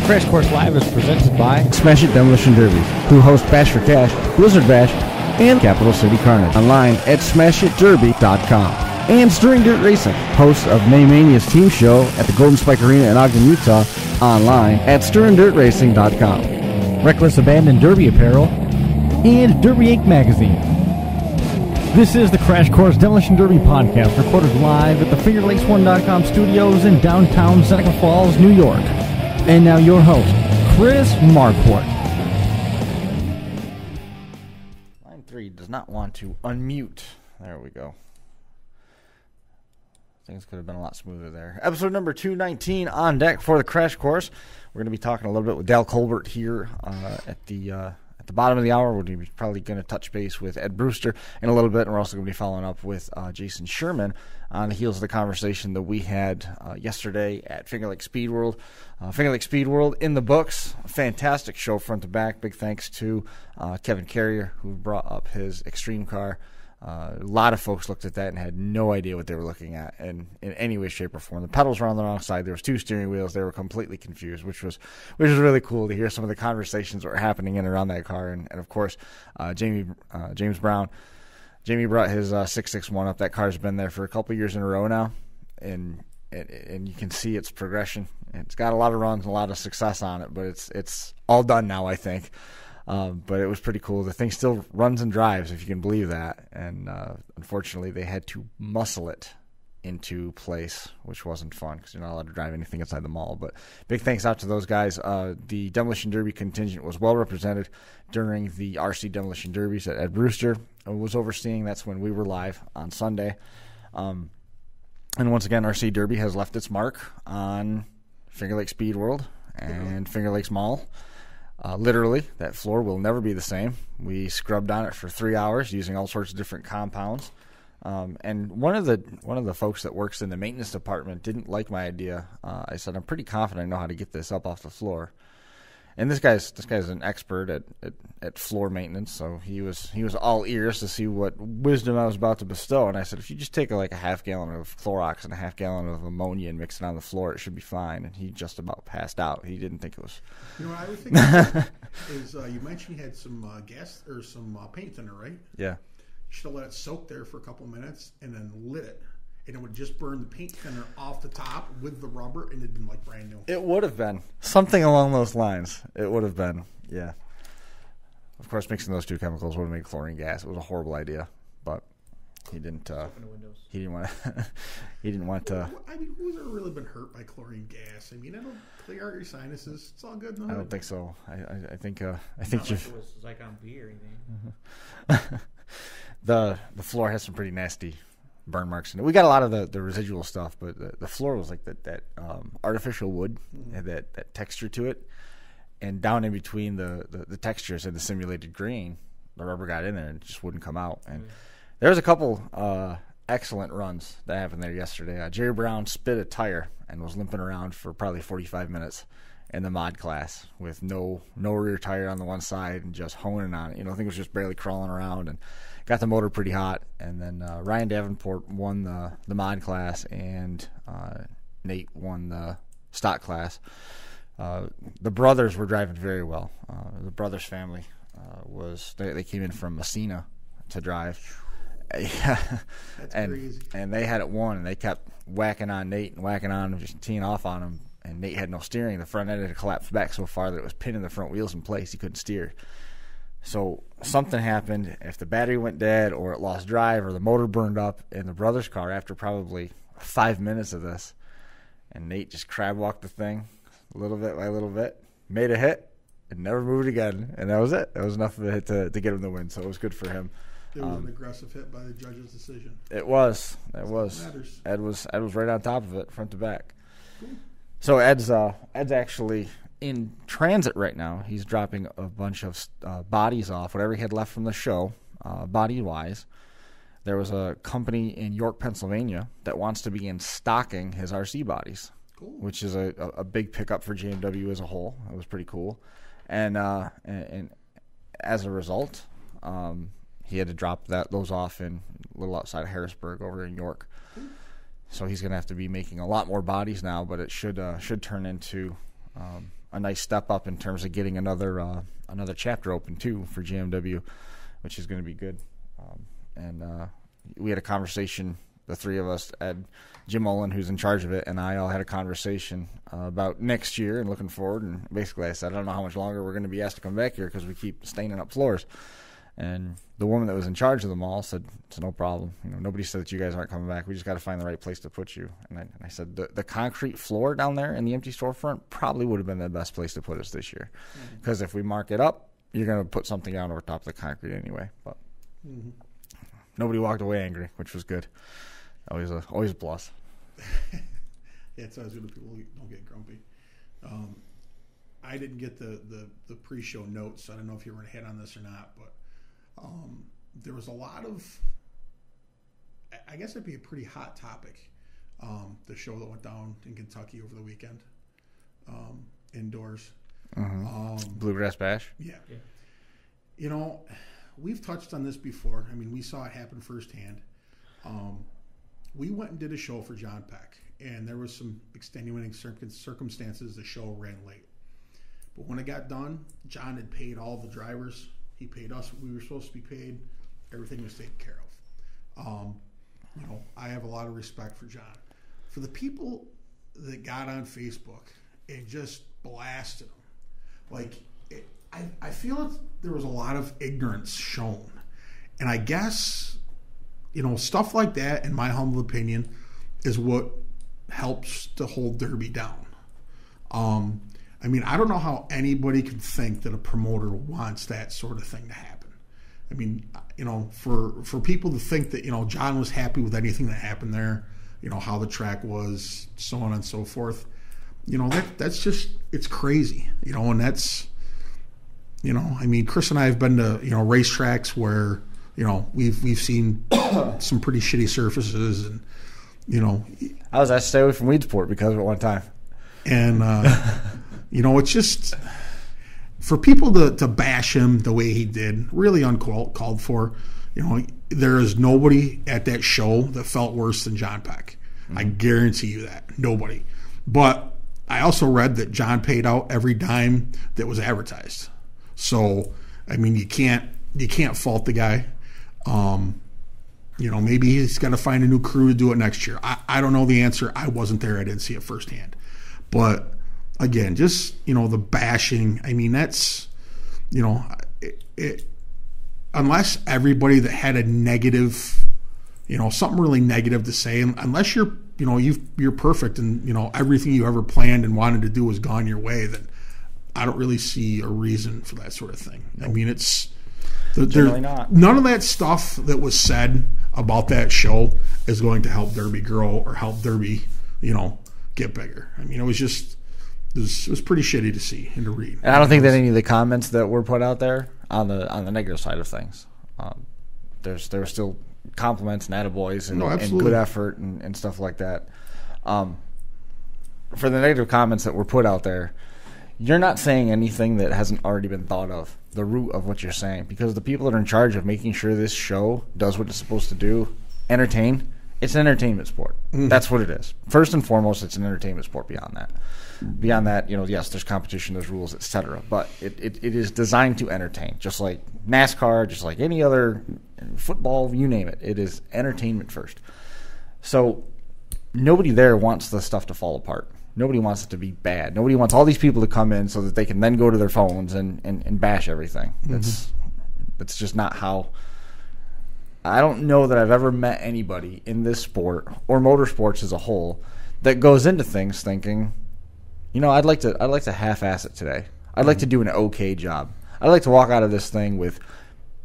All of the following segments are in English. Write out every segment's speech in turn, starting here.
Crash Course Live is presented by Smash It Demolition Derbies, who host Bash for Cash, Blizzard Bash, and Capital City Carnage. Online at smashitderby.com. And Stirring Dirt Racing, host of Maymania's team show at the Golden Spike Arena in Ogden, Utah. Online at stirringdirtracing.com. Reckless Abandon Derby Apparel and Derby Inc. Magazine. This is the Crash Course Demolition Derby podcast, recorded live at the FingerLakes1.com studios in downtown Seneca Falls, New York. And now your host, Chris Marquardt. Line 3 does not want to unmute. There we go. Things could have been a lot smoother there. Episode number 219 on deck for the Crash Course. We're going to be talking a little bit with Dale Colbert here at the bottom of the hour. We're probably going to touch base with Ed Brewster in a little bit, and we're also going to be following up with Jason Sherman on the heels of the conversation that we had yesterday at Finger Lakes Speedworld. Finger Lakes Speedworld in the books. A fantastic show front to back. Big thanks to Kevin Carrier, who brought up his extreme car. A lot of folks looked at that and had no idea what they were looking at in any way, shape, or form. The pedals were on the wrong side. There was 2 steering wheels. They were completely confused, which was really cool to hear some of the conversations that were happening in and around that car. And of course, James Brown. Jamie brought his 661 up. That car's been there for a couple years in a row now, and you can see its progression. It's got a lot of runs and a lot of success on it, but it's all done now, I think. But it was pretty cool. The thing still runs and drives, if you can believe that. And unfortunately, they had to muscle it into place, which wasn't fun because you're not allowed to drive anything inside the mall. But big thanks out to those guys. The Demolition Derby contingent was well represented during the RC Demolition Derbies that Ed Brewster was overseeing. That's when we were live on Sunday. And once again, RC Derby has left its mark on Finger Lakes Speedworld and Finger Lakes Mall. Literally, that floor will never be the same. We scrubbed on it for 3 hours using all sorts of different compounds. And one of the folks that works in the maintenance department didn't like my idea. I said, I'm pretty confident I know how to get this up off the floor. And this guy's an expert at floor maintenance, so he was all ears to see what wisdom I was about to bestow. And I said, if you just take a half gallon of Clorox and a half gallon of ammonia and mix it on the floor, it should be fine. And he just about passed out. He didn't think it was. You know what I was thinking is you mentioned you had some gas or some paint thinner, right? Yeah. You should have let it soak there for a couple of minutes and then lit it. And it would just burn the paint thinner off the top with the rubber, and it'd been like brand new. It would have been. Something along those lines. It would have been, yeah. Of course, mixing those 2 chemicals would have made chlorine gas. It was a horrible idea, but he didn't. He didn't want. He didn't want to. I mean, who's ever really been hurt by chlorine gas? I mean, it'll clear out your sinuses. It's all good. I don't think so. I think. I think like it was like on beer or anything. The floor has some pretty nasty burn marks in it. We got a lot of the residual stuff, but the floor was like that artificial wood, had that texture to it, and down in between the textures and the simulated grain, the rubber got in there and it just wouldn't come out. And there was a couple excellent runs that happened there yesterday. Jerry Brown spit a tire and was limping around for probably 45 minutes in the mod class with no rear tire on the one side and just honing on it. I think it was just barely crawling around and got the motor pretty hot. And then Ryan Davenport won the mod class, and Nate won the stock class. The brothers were driving very well. The brothers family they came in from Messina to drive. Yeah. That's crazy. And they had it won, and they kept whacking on Nate and whacking on him, just teeing off on him. And Nate had no steering. The front end had collapsed back so far that it was pinning the front wheels in place. He couldn't steer. So something happened. If the battery went dead or it lost drive or the motor burned up in the brother's car after probably 5 minutes of this, and Nate just crab walked the thing a little bit by little bit, made a hit, and never moved again. And that was it. That was enough of a hit to get him the win. So it was good for him. It was an aggressive hit by the judge's decision. It was. It was. Ed was right on top of it, front to back. Cool. So Ed's actually in transit right now. He's dropping a bunch of bodies off, whatever he had left from the show, body-wise. There was a company in York, Pennsylvania that wants to begin stocking his RC bodies, cool. Which is a big pickup for JMW as a whole. It was pretty cool. And as a result, he had to drop those off in a little outside of Harrisburg over in York. So he's going to have to be making a lot more bodies now, but it should turn into a nice step up in terms of getting another chapter open too for GMW, which is going to be good. We had a conversation, the three of us, Jim Olin, who's in charge of it, and I all had a conversation about next year and looking forward. And basically, I said, I don't know how much longer we're going to be asked to come back here because we keep staining up floors. And the woman that was in charge of them all said, it's no problem. Nobody said that you guys aren't coming back. We just got to find the right place to put you. And I said, the concrete floor down there in the empty storefront probably would have been the best place to put us this year. Because if we mark it up, you're going to put something down over top of the concrete anyway. But nobody walked away angry, which was good. Always a plus. Yeah, it's always good when people don't get grumpy. I didn't get the pre-show notes, so I don't know if you were going to hit on this or not, but there was a lot of, I guess it'd be a pretty hot topic, the show that went down in Kentucky over the weekend, indoors. Bluegrass Bash? Yeah. We've touched on this before. I mean, we saw it happen firsthand. We went and did a show for John Peck, and there was some extenuating circumstances. The show ran late. But when it got done, John had paid all the drivers. He paid us what we were supposed to be paid. Everything was taken care of. I have a lot of respect for John. For the people that got on Facebook and just blasted him, I feel there was a lot of ignorance shown. And I guess, stuff like that, in my humble opinion, is what helps to hold Derby down. I don't know how anybody could think that a promoter wants that sort of thing to happen. I mean, for people to think that, John was happy with anything that happened there, how the track was, so on and so forth, that's just, it's crazy, and that's, Chris and I have been to, racetracks where, we've seen some pretty shitty surfaces, and, I was asked to stay away from Weedsport because of it one time. And, it's just, for people to bash him the way he did, really uncalled for. There is nobody at that show that felt worse than John Peck. I guarantee you that. Nobody. But I also read that John paid out every dime that was advertised. So, you can't fault the guy. Maybe he's got to find a new crew to do it next year. I don't know the answer. I wasn't there. I didn't see it firsthand. But again, just, the bashing, that's, unless everybody that had a negative, something really negative to say, unless you're, you're perfect and, everything you ever planned and wanted to do was gone your way, then I don't really see a reason for that sort of thing. Nope. It's generally not. None of that stuff that was said about that show is going to help Derby grow or help Derby, get bigger. It was just, it was pretty shitty to see and to read. And I don't think that any of the comments that were put out there on the negative side of things, there were still compliments and attaboys and good effort and stuff like that. For the negative comments that were put out there, you're not saying anything that hasn't already been thought of, the root of what you're saying, because the people that are in charge of making sure this show does what it's supposed to do, entertain, it's an entertainment sport. That's what it is. First and foremost, it's an entertainment sport. Beyond that, yes, there's competition, there's rules, etc. But it is designed to entertain, just like NASCAR, just like any other football, you name it. It is entertainment first. So nobody there wants the stuff to fall apart. Nobody wants it to be bad. Nobody wants all these people to come in so that they can then go to their phones and bash everything. That's just not how. I don't know that I've ever met anybody in this sport or motorsports as a whole that goes into things thinking, I'd like to half-ass it today. I'd like to do an okay job. I'd like to walk out of this thing with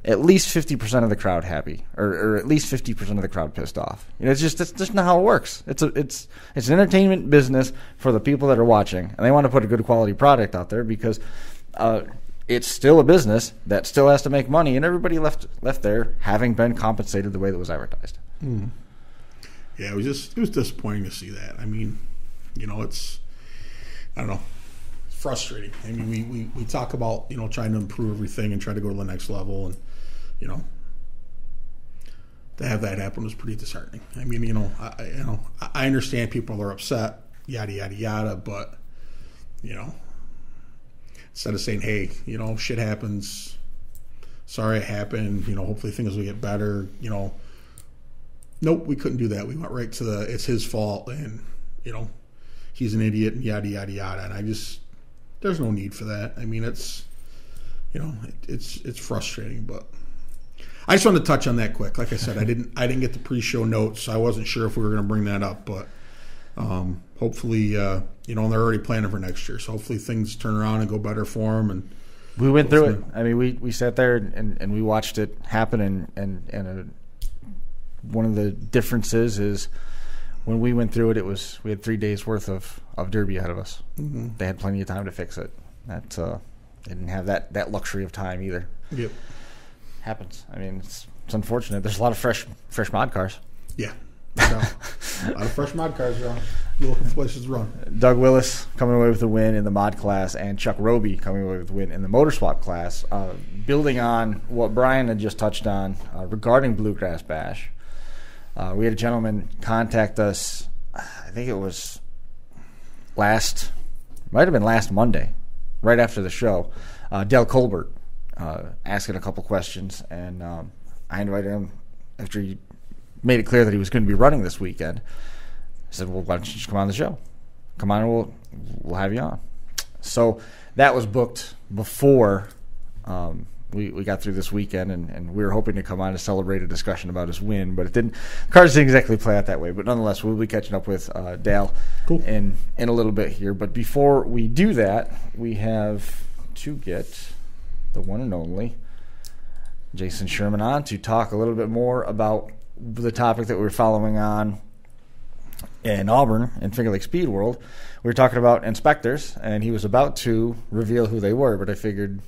at least 50% of the crowd happy, or at least 50% of the crowd pissed off. That's just not how it works. It's an entertainment business for the people that are watching, and they want to put a good quality product out there because it's still a business that still has to make money, and everybody left there having been compensated the way that was advertised. Yeah, it was disappointing to see that. It's, I don't know, it's frustrating. We talk about trying to improve everything and try to go to the next level, and to have that happen was pretty disheartening. I understand people are upset, yada yada yada, but instead of saying, hey, shit happens. Sorry it happened. Hopefully things will get better. Nope, we couldn't do that. We went right to it's his fault, and he's an idiot, and yada yada yada. And there's no need for that. I mean, it's frustrating, but I just wanted to touch on that quick. Like I said, I didn't get the pre-show notes, so I wasn't sure if we were going to bring that up, but hopefully, and they're already planning for next year, so hopefully things turn around and go better for them. And we went through it. I mean, we sat there and we watched it happen, and one of the differences is when we went through it, we had 3 days worth of derby ahead of us. Mm-hmm. They had plenty of time to fix it. They didn't have that luxury of time either. Yep. Happens. I mean, it's unfortunate. There's a lot of fresh mod cars. Yeah. A lot of fresh mod cars around. Looking for places to run. Doug Willis coming away with the win in the mod class, and Chuck Roby coming away with the win in the motor swap class. Building on what Brian had just touched on regarding Bluegrass Bash, we had a gentleman contact us, I think it was last Monday, right after the show, Dale Colbert, asking a couple questions, and I invited him after he made it clear that he was going to be running this weekend. I said, well, why don't you just come on the show? Come on, and we'll have you on. So that was booked before we got through this weekend, and we were hoping to come on to celebrate a discussion about his win, but cards didn't exactly play out that way. But nonetheless, we'll be catching up with Dale in a little bit here. But before we do that, we have to get the one and only Jason Sherman on to talk a little bit more about the topic that we were following on in Auburn in Finger Lakes Speedworld. We were talking about inspectors, and he was about to reveal who they were, but I figured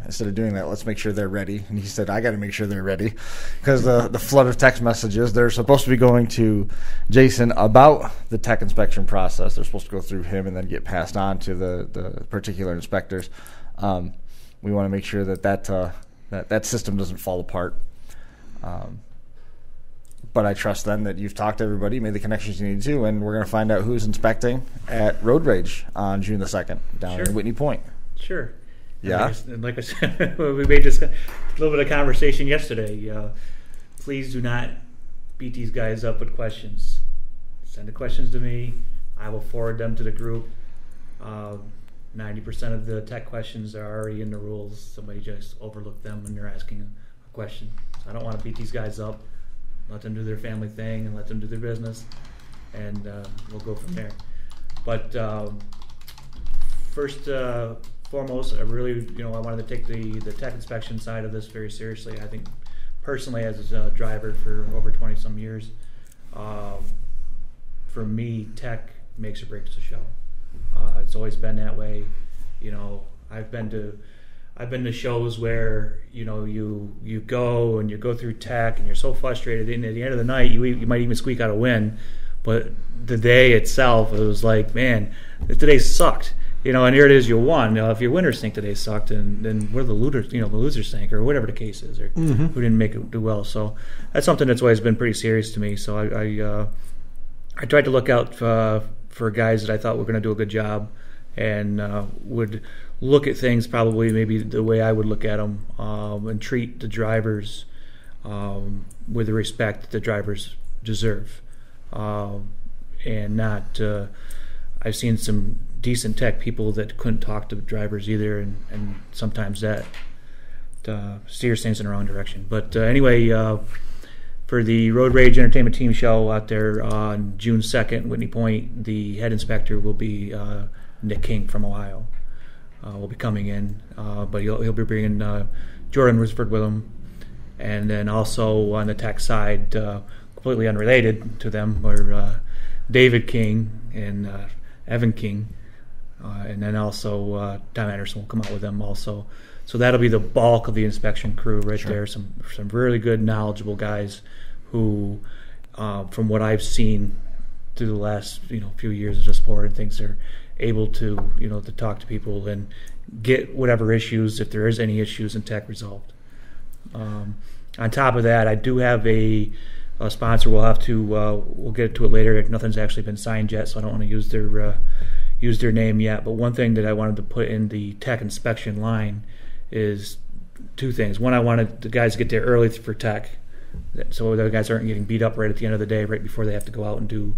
instead of doing that, let's make sure they're ready. And he said, I got to make sure they're ready, because the flood of text messages, they're supposed to be going to Jason about the tech inspection process. They're supposed to go through him and then get passed on to the particular inspectors. We want to make sure that system doesn't fall apart. But I trust then that you've talked to everybody, made the connections you need to, and we're going to find out who's inspecting at Road Rage on June the 2nd down in Whitney Point. Sure. Yeah. And like I said, we made just a little bit of conversation yesterday. Please do not beat these guys up with questions. Send the questions to me. I will forward them to the group. 90% of the tech questions are already in the rules. Somebody just overlooked them when they're asking a question. So I don't want to beat these guys up. Let them do their family thing and let them do their business, and we'll go from there. But first, foremost, I wanted to take the tech inspection side of this very seriously. I think personally, as a driver for over 20-some years, for me, tech makes or breaks the show. It's always been that way. I've been to shows where you go and you go through tech and you're so frustrated, and at the end of the night you might even squeak out a win, but the day itself it was like, man, today sucked, and here it is, you won. If your winners think today sucked, and then where the losers think, or whatever the case is, or who didn't make it do well. So that's something that's always been pretty serious to me. So I tried to look out for guys that I thought were going to do a good job, and would look at things probably maybe the way I would look at them, and treat the drivers with the respect that the drivers deserve, and not. I've seen some decent tech people that couldn't talk to drivers either, and sometimes that steers things in the wrong direction. But anyway, for the Road Rage Entertainment Team show out there on June 2nd, Whitney Point, the head inspector will be Nick King from Ohio. Will be coming in, but he'll be bringing Jordan Risford with him, and then also on the tech side, completely unrelated to them, are David King and Evan King, and then also Tom Anderson will come out with them also. So that'll be the bulk of the inspection crew right there. Some really good, knowledgeable guys who, from what I've seen through the last few years of the sport and things, are able to to talk to people and get whatever issues, if there is any issues in tech, resolved. On top of that, I do have a sponsor. We'll get to it later. Nothing's actually been signed yet, so I don't want to use their used their name yet, but one thing that I wanted to put in the tech inspection line is two things. One, I wanted the guys to get there early for tech, so the guys aren't getting beat up right at the end of the day, right before they have to go out and do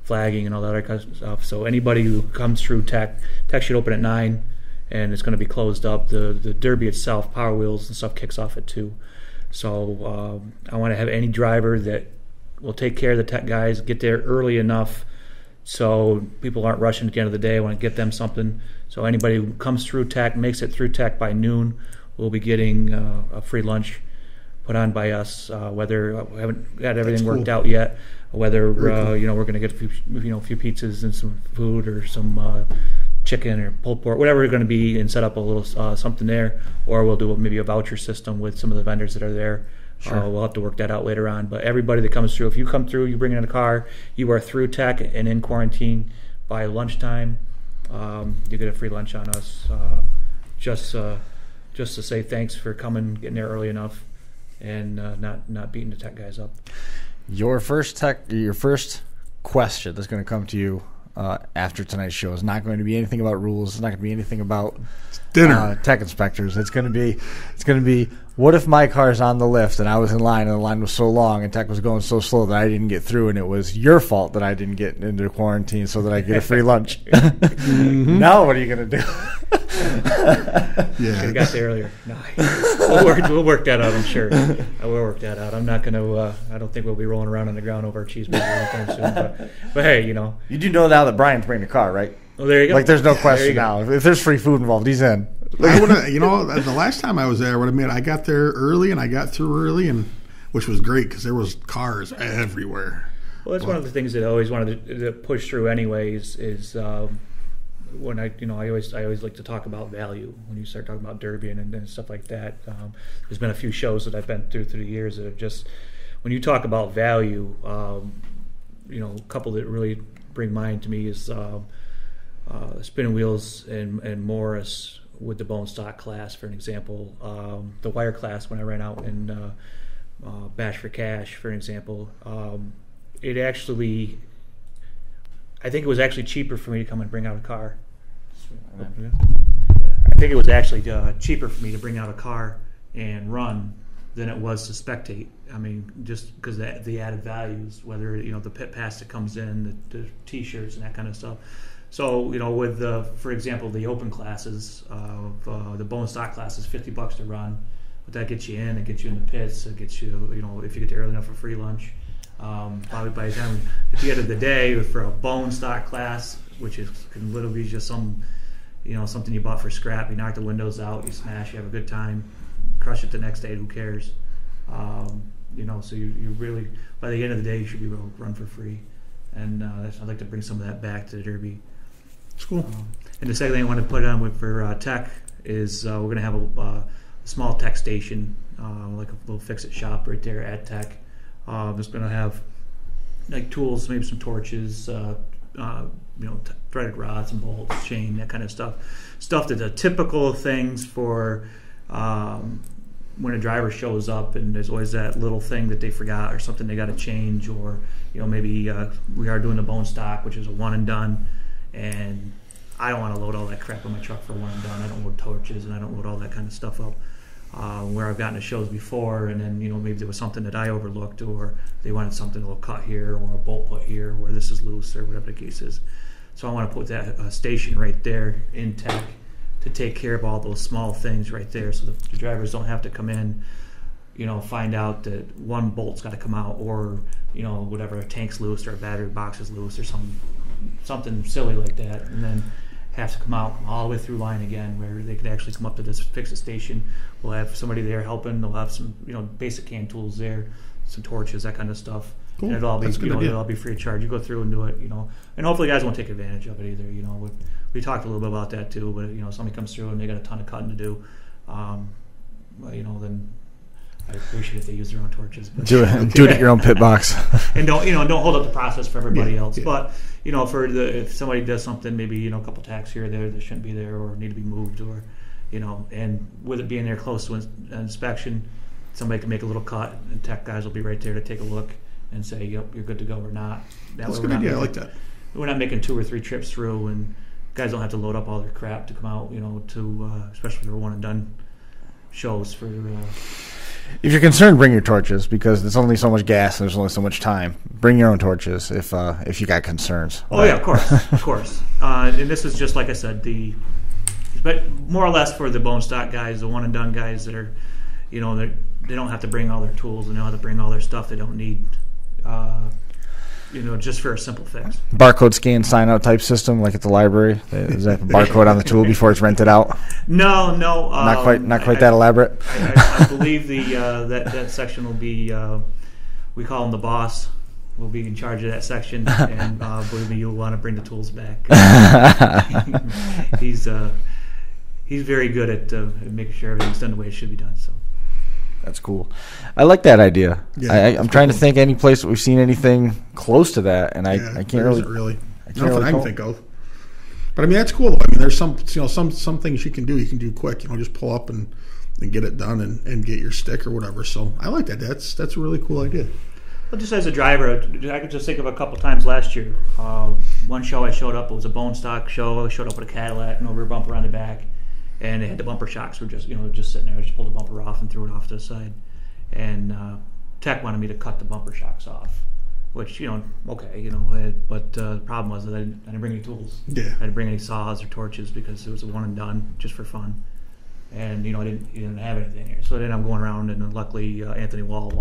flagging and all that other kind of stuff. So anybody who comes through tech should open at 9, and it's going to be closed up. The derby itself, Power Wheels and stuff, kicks off at 2. So I want to have any driver that will take care of the tech guys, get there early enough so people aren't rushing at the end of the day. I want to get them something. So anybody who comes through tech, makes it through tech by noon, will be getting a free lunch put on by us. Whether we haven't got everything worked out yet, whether we're going to get a few pizzas and some food or some chicken or pulled pork, whatever it's going to be, and set up a little something there, or we'll do maybe a voucher system with some of the vendors that are there. Sure. We'll have to work that out later on. But everybody that comes through, if you come through, you bring in a car, you are through tech and in quarantine by lunchtime, you get a free lunch on us. Just to say thanks for coming, getting there early enough, and not beating the tech guys up. Your first question that's going to come to you after tonight's show is not going to be anything about rules. It's not going to be anything about dinner, tech inspectors. It's going to be what if my car's on the lift and I was in line and the line was so long and tech was going so slow that I didn't get through, and it was your fault that I didn't get into quarantine so that I get a free lunch. Mm-hmm. Now what are you going to do? Yeah, I got there earlier. No, we'll work that out. I'm sure I will work that out. I'm not going to. I don't think we'll be rolling around on the ground over our cheeseburger anytime soon. But hey, you do know now that Brian's bringing the car, right? Oh, there you go. Like, there's no question now. If there's free food involved, he's in. I would have, the last time I was there, I would admit I got there early and I got through early, and which was great because there was cars everywhere. Well, that's one of the things that I always wanted to push through, anyways. Is when I always like to talk about value when you start talking about derby and stuff like that. There's been a few shows that I've been through the years that have just, when you talk about value, a couple that really bring mind to me is Spinning Wheels and Morris with the bone stock class, for an example. The wire class, when I ran out in Bash for Cash, for an example, I think it was actually cheaper for me to come and bring out a car. I think it was actually cheaper for me to bring out a car and run than it was to spectate. I mean, just because the added values, whether the pit pass that comes in, the T-shirts and that kind of stuff. So with for example, the open classes of the bone stock class is $50 to run, but that gets you in. It gets you in the pits. It gets you if you get there early enough for free lunch. Probably by the time at the end of the day, for a bone stock class, which can literally be just something you bought for scrap, you knock the windows out, you smash, you have a good time, crush it the next day, who cares? So you really, by the end of the day, you should be able to run for free. And I'd like to bring some of that back to the derby. It's cool. And the second thing I want to put on for tech is we're going to have a small tech station, like a little fix-it shop right there at tech. It's going to have like tools, maybe some torches, threaded rods and bolts, chain, that kind of stuff. Stuff that the typical things for when a driver shows up and there's always that little thing that they forgot or something they got to change, or maybe we are doing the bone stock, which is a one and done, and I don't want to load all that crap on my truck for one and done. I don't load torches and I don't load all that kind of stuff up. Where I've gotten to shows before, and then maybe there was something that I overlooked, or they wanted something a little cut here, or a bolt put here, where this is loose, or whatever the case is. So I want to put that station right there in tech to take care of all those small things right there, so the drivers don't have to come in, find out that one bolt's got to come out, or whatever, a tank's loose, or a battery box is loose, or something silly like that, and then have to come out all the way through line again, where they could actually come up to this fix-it station. We'll have somebody there helping. They'll have some basic hand tools there, some torches, that kind of stuff. Cool. And it'll all be it'll all be free of charge. You go through and do it, and hopefully guys won't take advantage of it either. We talked a little bit about that too. But somebody comes through and they got a ton of cutting to do, then I appreciate if they use their own torches. But do it at your own pit box, and don't hold up the process for everybody else. Yeah. But if somebody does something, maybe a couple tacks here or there that shouldn't be there or need to be moved, or and with it being there close to inspection, somebody can make a little cut, and tech guys will be right there to take a look and say, "Yep, you're good to go," or not. That's a good idea. I like that. We're not making 2 or 3 trips through, and guys don't have to load up all their crap to come out, to especially for one and done shows for. If you're concerned, bring your torches because there's only so much gas and there's only so much time. Bring your own torches if you got concerns. Oh yeah, of course. And this is just like I said, but more or less for the bone stock guys, the one and done guys that are, they don't have to bring all their tools and they don't have to bring all their stuff they don't need. Just for a simple fix. Barcode scan sign out type system like at the library. Is that a barcode on the tool before it's rented out? No. Not quite that elaborate. I believe that section will be. We call him the boss. We'll be in charge of that section, and believe me, you'll want to bring the tools back. He's very good at making sure everything's done the way it should be done. So. That's cool. I like that idea. Yeah, I'm trying to think any place that we've seen anything close to that, and I can't really. Nothing I can think of. But I mean, that's cool though. I mean, there's some things you can do. You can do quick. Just pull up and get it done and get your stick or whatever. So I like that. That's a really cool idea. Well, just as a driver, I could just think of a couple times last year. One show I showed up. It was a bone stock show. I showed up with a Cadillac and a rear bumper on the back. And they had the bumper shocks were just sitting there. I just pulled the bumper off and threw it off to the side. And Tech wanted me to cut the bumper shocks off, which okay, but the problem was that I didn't bring any tools. Yeah. I didn't bring any saws or torches because it was a one and done just for fun. And he didn't have anything here. So then I'm going around, and luckily Anthony Wall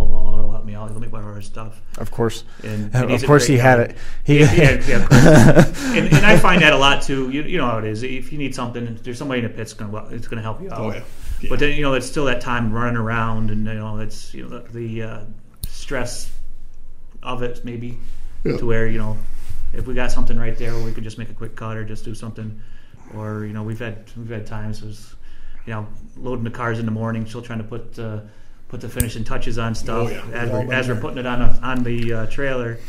helped me out. He'll let me borrow his stuff. Of course, and of course he had it. Yeah, of course. and I find that a lot too. You know how it is. If you need something, there's somebody in the pit it's going to help you out. Oh yeah. But then it's still that time running around, and it's the stress of it maybe to where if we got something right there, we could just make a quick cut or just do something, or we've had times it was. Loading the cars in the morning, still trying to put the finishing touches on stuff as we're putting it on the trailer.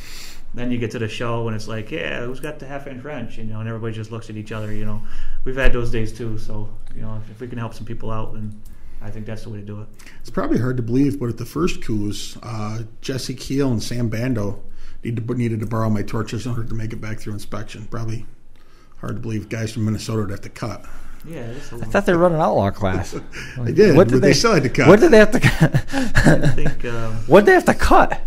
Then you get to the show and it's like, yeah, who's got the half-inch wrench? And everybody just looks at each other. We've had those days too. So if we can help some people out, then I think that's the way to do it. It's probably hard to believe, but at the first cruise, Jesse Keel and Sam Bando needed to borrow my torches in order to make it back through inspection. Probably hard to believe guys from Minnesota would have to cut. Yeah, I thought they were running outlaw class. They did. What did they still had to cut? What did they have to cut? What did they have to cut?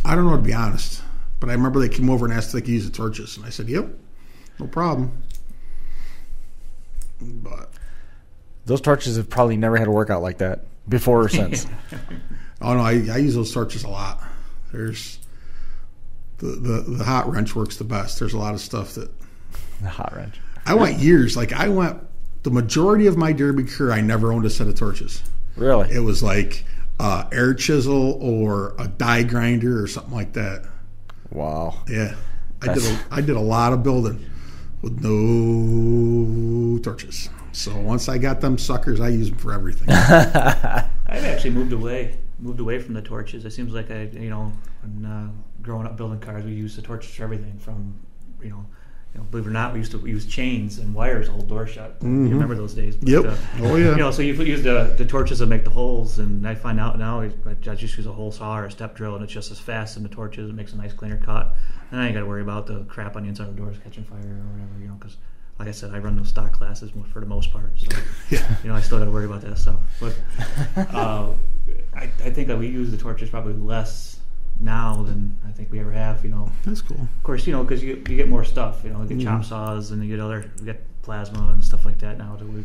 I don't know, to be honest. But I remember they came over and asked if they could use the torches, and I said, "Yep, no problem." But those torches have probably never had a workout like that before or since. Oh no, I use those torches a lot. There's the hot wrench works the best. There's a lot of stuff that the hot wrench. I went years. The majority of my derby career, I never owned a set of torches. Really? It was like air chisel or a die grinder or something like that. Wow. Yeah. I did a lot of building with no torches. So once I got them suckers, I use them for everything. I've actually moved away from the torches. It seems like when growing up building cars, we used the torches for everything from, believe it or not, we used to use chains and wires to hold doors shut. Mm-hmm. You remember those days? But, yep. Oh yeah. So you use the torches to make the holes, and I find out now I just use a hole saw or a step drill, and it's just as fast in the torches. It makes a nice cleaner cut, and I ain't got to worry about the crap on the inside of the doors catching fire or whatever. Because like I said, I run those stock classes for the most part. So I still got to worry about that stuff. But I think that we use the torches probably less now than I think we ever have. That's cool. Of course, because you get more stuff. You get chop saws and you get plasma and stuff like that now. That we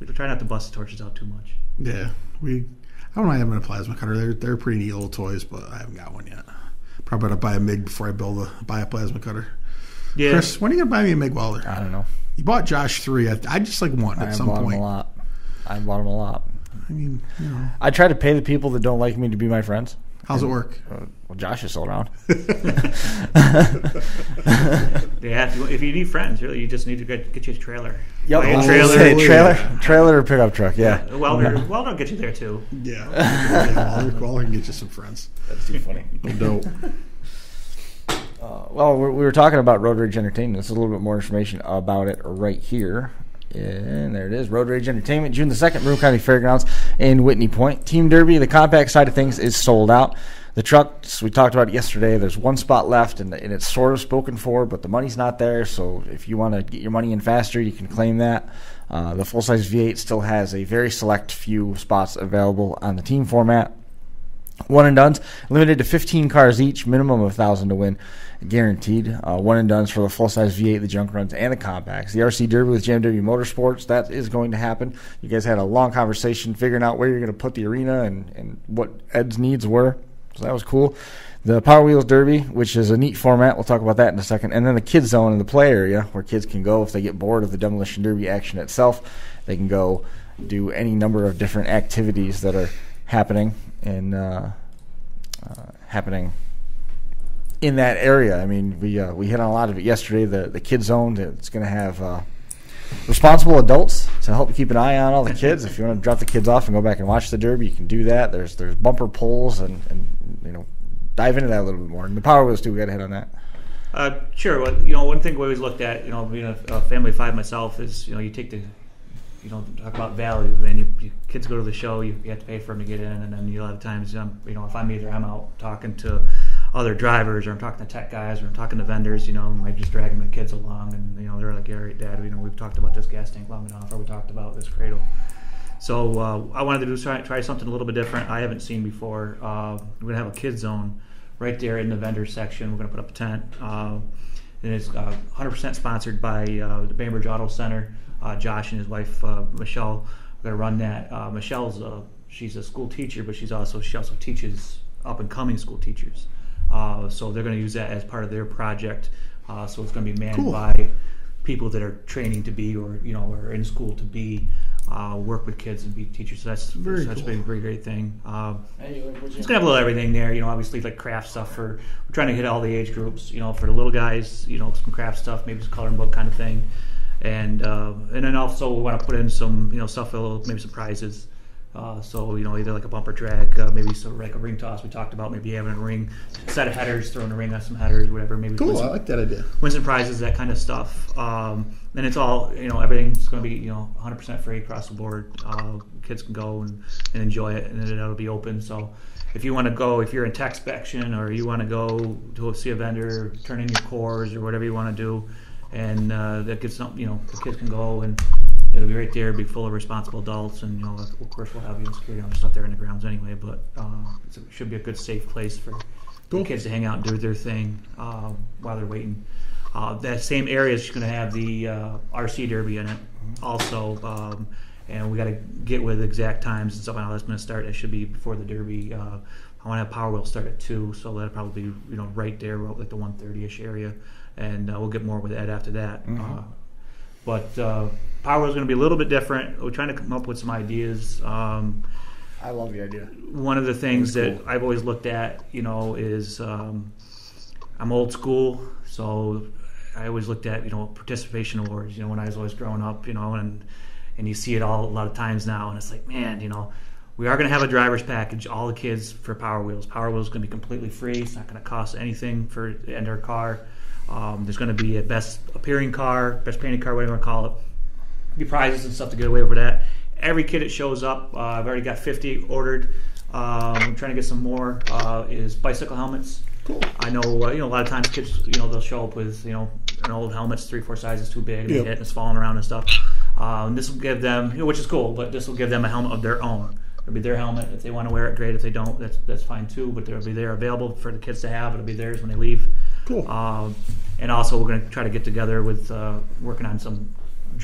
try not to bust the torches out too much. Yeah, I don't know. I have a plasma cutter. They're pretty neat little toys, but I haven't got one yet. Probably got to buy a MIG before I buy a plasma cutter. Yeah. Chris, when are you gonna buy me a MIG welder? I don't know. You bought Josh 3. I just like one at some point. I bought them a lot. I mean, I try to pay the people that don't like me to be my friends. How's it work? Well, Josh is still around. If you need friends, really, you just need to get you a trailer. Yep. Trailer or pickup truck. Yeah. Welder will get you there too. Yeah. Welder can get you some friends. That's too funny. Dope. Well, we were talking about Road Rage Entertainment. There's a little bit more information about it right here. And there it is. Road Rage Entertainment, June the 2nd, Broome County Fairgrounds in Whitney Point. Team Derby, the compact side of things, is sold out. The trucks, we talked about it yesterday, there's one spot left, and it's sort of spoken for, but the money's not there, so if you want to get your money in faster, you can claim that. The full-size V8 still has a very select few spots available on the team format. One and dones, limited to 15 cars each, minimum of 1,000 to win, guaranteed. One and dones for the full-size V8, the junk runs, and the compacts. The RC Derby with JMW Motorsports, that is going to happen. You guys had a long conversation figuring out where you're going to put the arena and what Ed's needs were, so that was cool. The Power Wheels Derby, which is a neat format, we'll talk about that in a second. And then the Kids Zone in the play area, where kids can go if they get bored of the Demolition Derby action itself. They can go do any number of different activities that are happening in that area. I mean, we hit on a lot of it yesterday. The Kids Zone, it's going to have responsible adults to help you keep an eye on all the kids. If you want to drop the kids off and go back and watch the Derby, you can do that. There's bumper pulls and dive into that a little bit more. And the Power Wheels too. We got to hit on that. Sure. Well, one thing we always looked at, being a family of 5 myself, is you take the talk about value. And you kids go to the show, you have to pay for them to get in, and then a lot of times, if I'm out talking to other drivers, or I'm talking to tech guys, or I'm talking to vendors, I just dragging my kids along, and they're like, "Yeah, right, Dad, we've talked about this gas tank long enough, or we talked about this cradle." So I wanted to try something a little bit different. I haven't seen before. We're gonna have a kids zone right there in the vendor section. We're gonna put up a tent, and it's 100% sponsored by the Bainbridge Auto Center. Josh and his wife Michelle are going to run that. Michelle's she's a school teacher, but she also teaches up and coming school teachers. So they're going to use that as part of their project. So it's going to be manned by people that are training to be, or are in school to be, work with kids and be teachers. So that's very cool. Been a very great thing. It's going to have a little everything there. Obviously like craft stuff we're trying to hit all the age groups. For the little guys, some craft stuff, maybe some coloring book kind of thing. And then also we want to put in some stuff, maybe some prizes. So either like a bumper drag, maybe like a ring toss we talked about, maybe having a ring set of headers, throwing a ring on some headers, whatever. Maybe cool. I like that idea. Wins and prizes, that kind of stuff. And it's all everything's going to be 100% free across the board. Kids can go and enjoy it, and then it'll be open. So if you want to go, if you're in tech inspection, or you want to go to see a vendor, turn in your cores or whatever you want to do. And that gives something, the kids can go, and it'll be right there, it'll be full of responsible adults, and of course we'll have security and stuff there in the grounds anyway. But it should be a good, safe place for the kids to hang out and do their thing while they're waiting. That same area is going to have the RC Derby in it, also, and we got to get with exact times and stuff. I know that's going to start. It should be before the Derby. I want to have Power Wheel start at 2, so that'll probably be right there, like the 1:30ish area. And we'll get more with Ed after that. Mm-hmm. But Power Wheel is going to be a little bit different. We're trying to come up with some ideas. I love the idea. One of the things that I've always looked at, is I'm old school, so I always looked at participation awards. When I was always growing up, and you see it a lot of times now, and it's like, man, we are going to have a driver's package, all the kids for Power Wheels. Power Wheels is going to be completely free. It's not going to cost anything for to enter a car. There's going to be a best appearing car, best painted car, whatever you want to call it. Be prizes and stuff to get away with that. Every kid that shows up, I've already got 50 ordered. I'm trying to get some more. Is bicycle helmets. Cool. I know, a lot of times kids, they'll show up with, an old helmet's 3-4 sizes too big, and they hit and it's falling around and stuff. And this will give them, which is cool, but this will give them a helmet of their own. It'll be their helmet. If they want to wear it, great. If they don't, that's fine too. But it'll be there available for the kids to have. It'll be theirs when they leave. Cool. And also, we're going to try to get together with working on some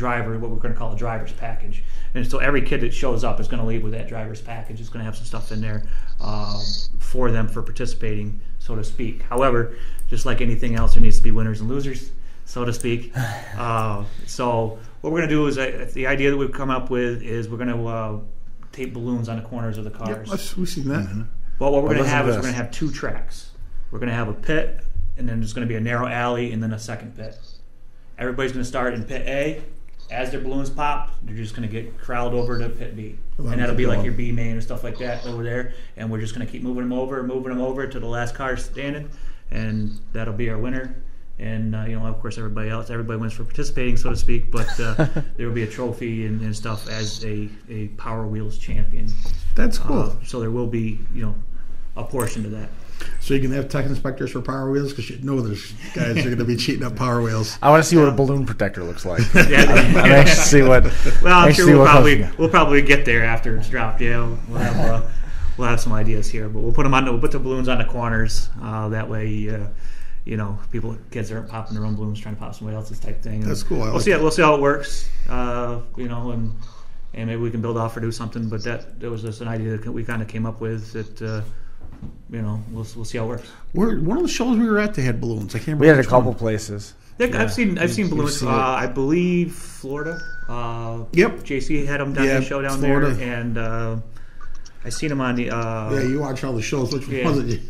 what we're going to call a driver's package. And so every kid that shows up is going to leave with that driver's package. It's going to have some stuff in there for them for participating, so to speak. However, just like anything else, there needs to be winners and losers, so to speak. So what we're going to do is the idea that we've come up with is we're going to tape balloons on the corners of the cars. Yep, we've seen that. Mm-hmm. Well, what we're going to have is we're going to have 2 tracks. We're going to have a pit, and then there's going to be a narrow alley, and then a second pit. Everybody's going to start in pit A. As their balloons pop, they're just going to get corralled over to pit B. And that'll be like your B main and stuff like that over there. And we're just going to keep moving them over to the last car standing. And that'll be our winner. And, of course, everybody wins for participating, so to speak. But there will be a trophy and stuff as a Power Wheels champion. That's cool. So there will be, portion to that. So you can have tech inspectors for Power Wheels because you know there's guys that are going to be cheating up Power Wheels. I want to see what a balloon protector looks like. Yeah. I'm anxious to see what. Well, I'm sure we'll probably get there after it's dropped. Yeah, we'll have some ideas here, but we'll put the balloons on the corners. That way, kids aren't popping their own balloons trying to pop somebody else's type thing. That's cool. We'll see how it works. And maybe we can build off or do something. But that was just an idea that we kind of came up with that. We'll see how it works. One of the shows we were at, they had balloons. I can't remember. We had a couple places. I've seen balloons. I believe Florida. Yep. JC had them down the show down Florida. There, and I seen them on the. You watch all the shows. Which one was it?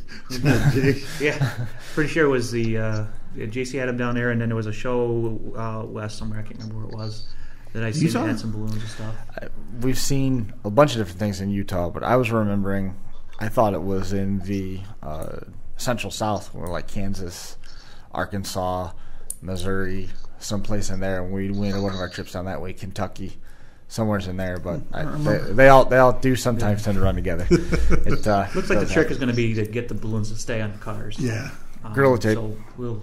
Jake? Yeah, pretty sure it was the JC had them down there, and then there was a show west somewhere. I can't remember where it was. That I seen had some balloons and stuff. We've seen a bunch of different things in Utah, but I was remembering. I thought it was in the Central South, where like Kansas, Arkansas, Missouri, someplace in there. And we went on one of our trips down that way, Kentucky, somewhere's in there. But they all do sometimes tend to run together. It looks like the trick is going to be to get the balloons to stay on the cars. Yeah, Gorilla tape. So we'll,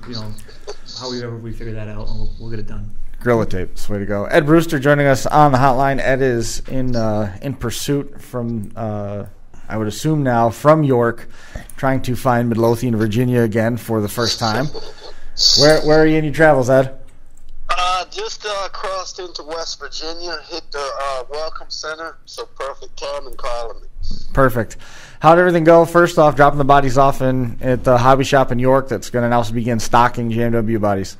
however we figure that out, we'll get it done. Gorilla tape, that's the way to go. Ed Brewster joining us on the hotline. Ed is in pursuit from. I would assume now from York, trying to find Midlothian, Virginia again for the first time. Where are you in your travels, Ed? Just crossed into West Virginia, hit the Welcome Center, so perfect time in calling me. Perfect. How'd everything go? First off, dropping the bodies off at the hobby shop in York that's going to now begin stocking JMW bodies.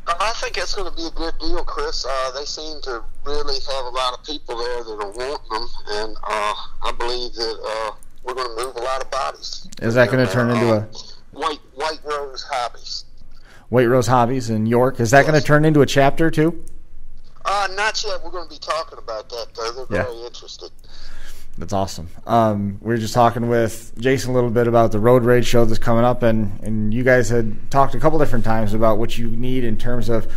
I think that's going to be a good deal, Chris. They seem to really have a lot of people there that are wanting them, and I believe that we're going to move a lot of bodies. Is that going to turn into a White Rose Hobbies? White Rose Hobbies in York. Is that going to turn into a chapter too? Not yet. We're going to be talking about that, though. They're very interested. That's awesome. We were just talking with Jason a little bit about the Road Rage show that's coming up, and you guys had talked a couple different times about what you need in terms of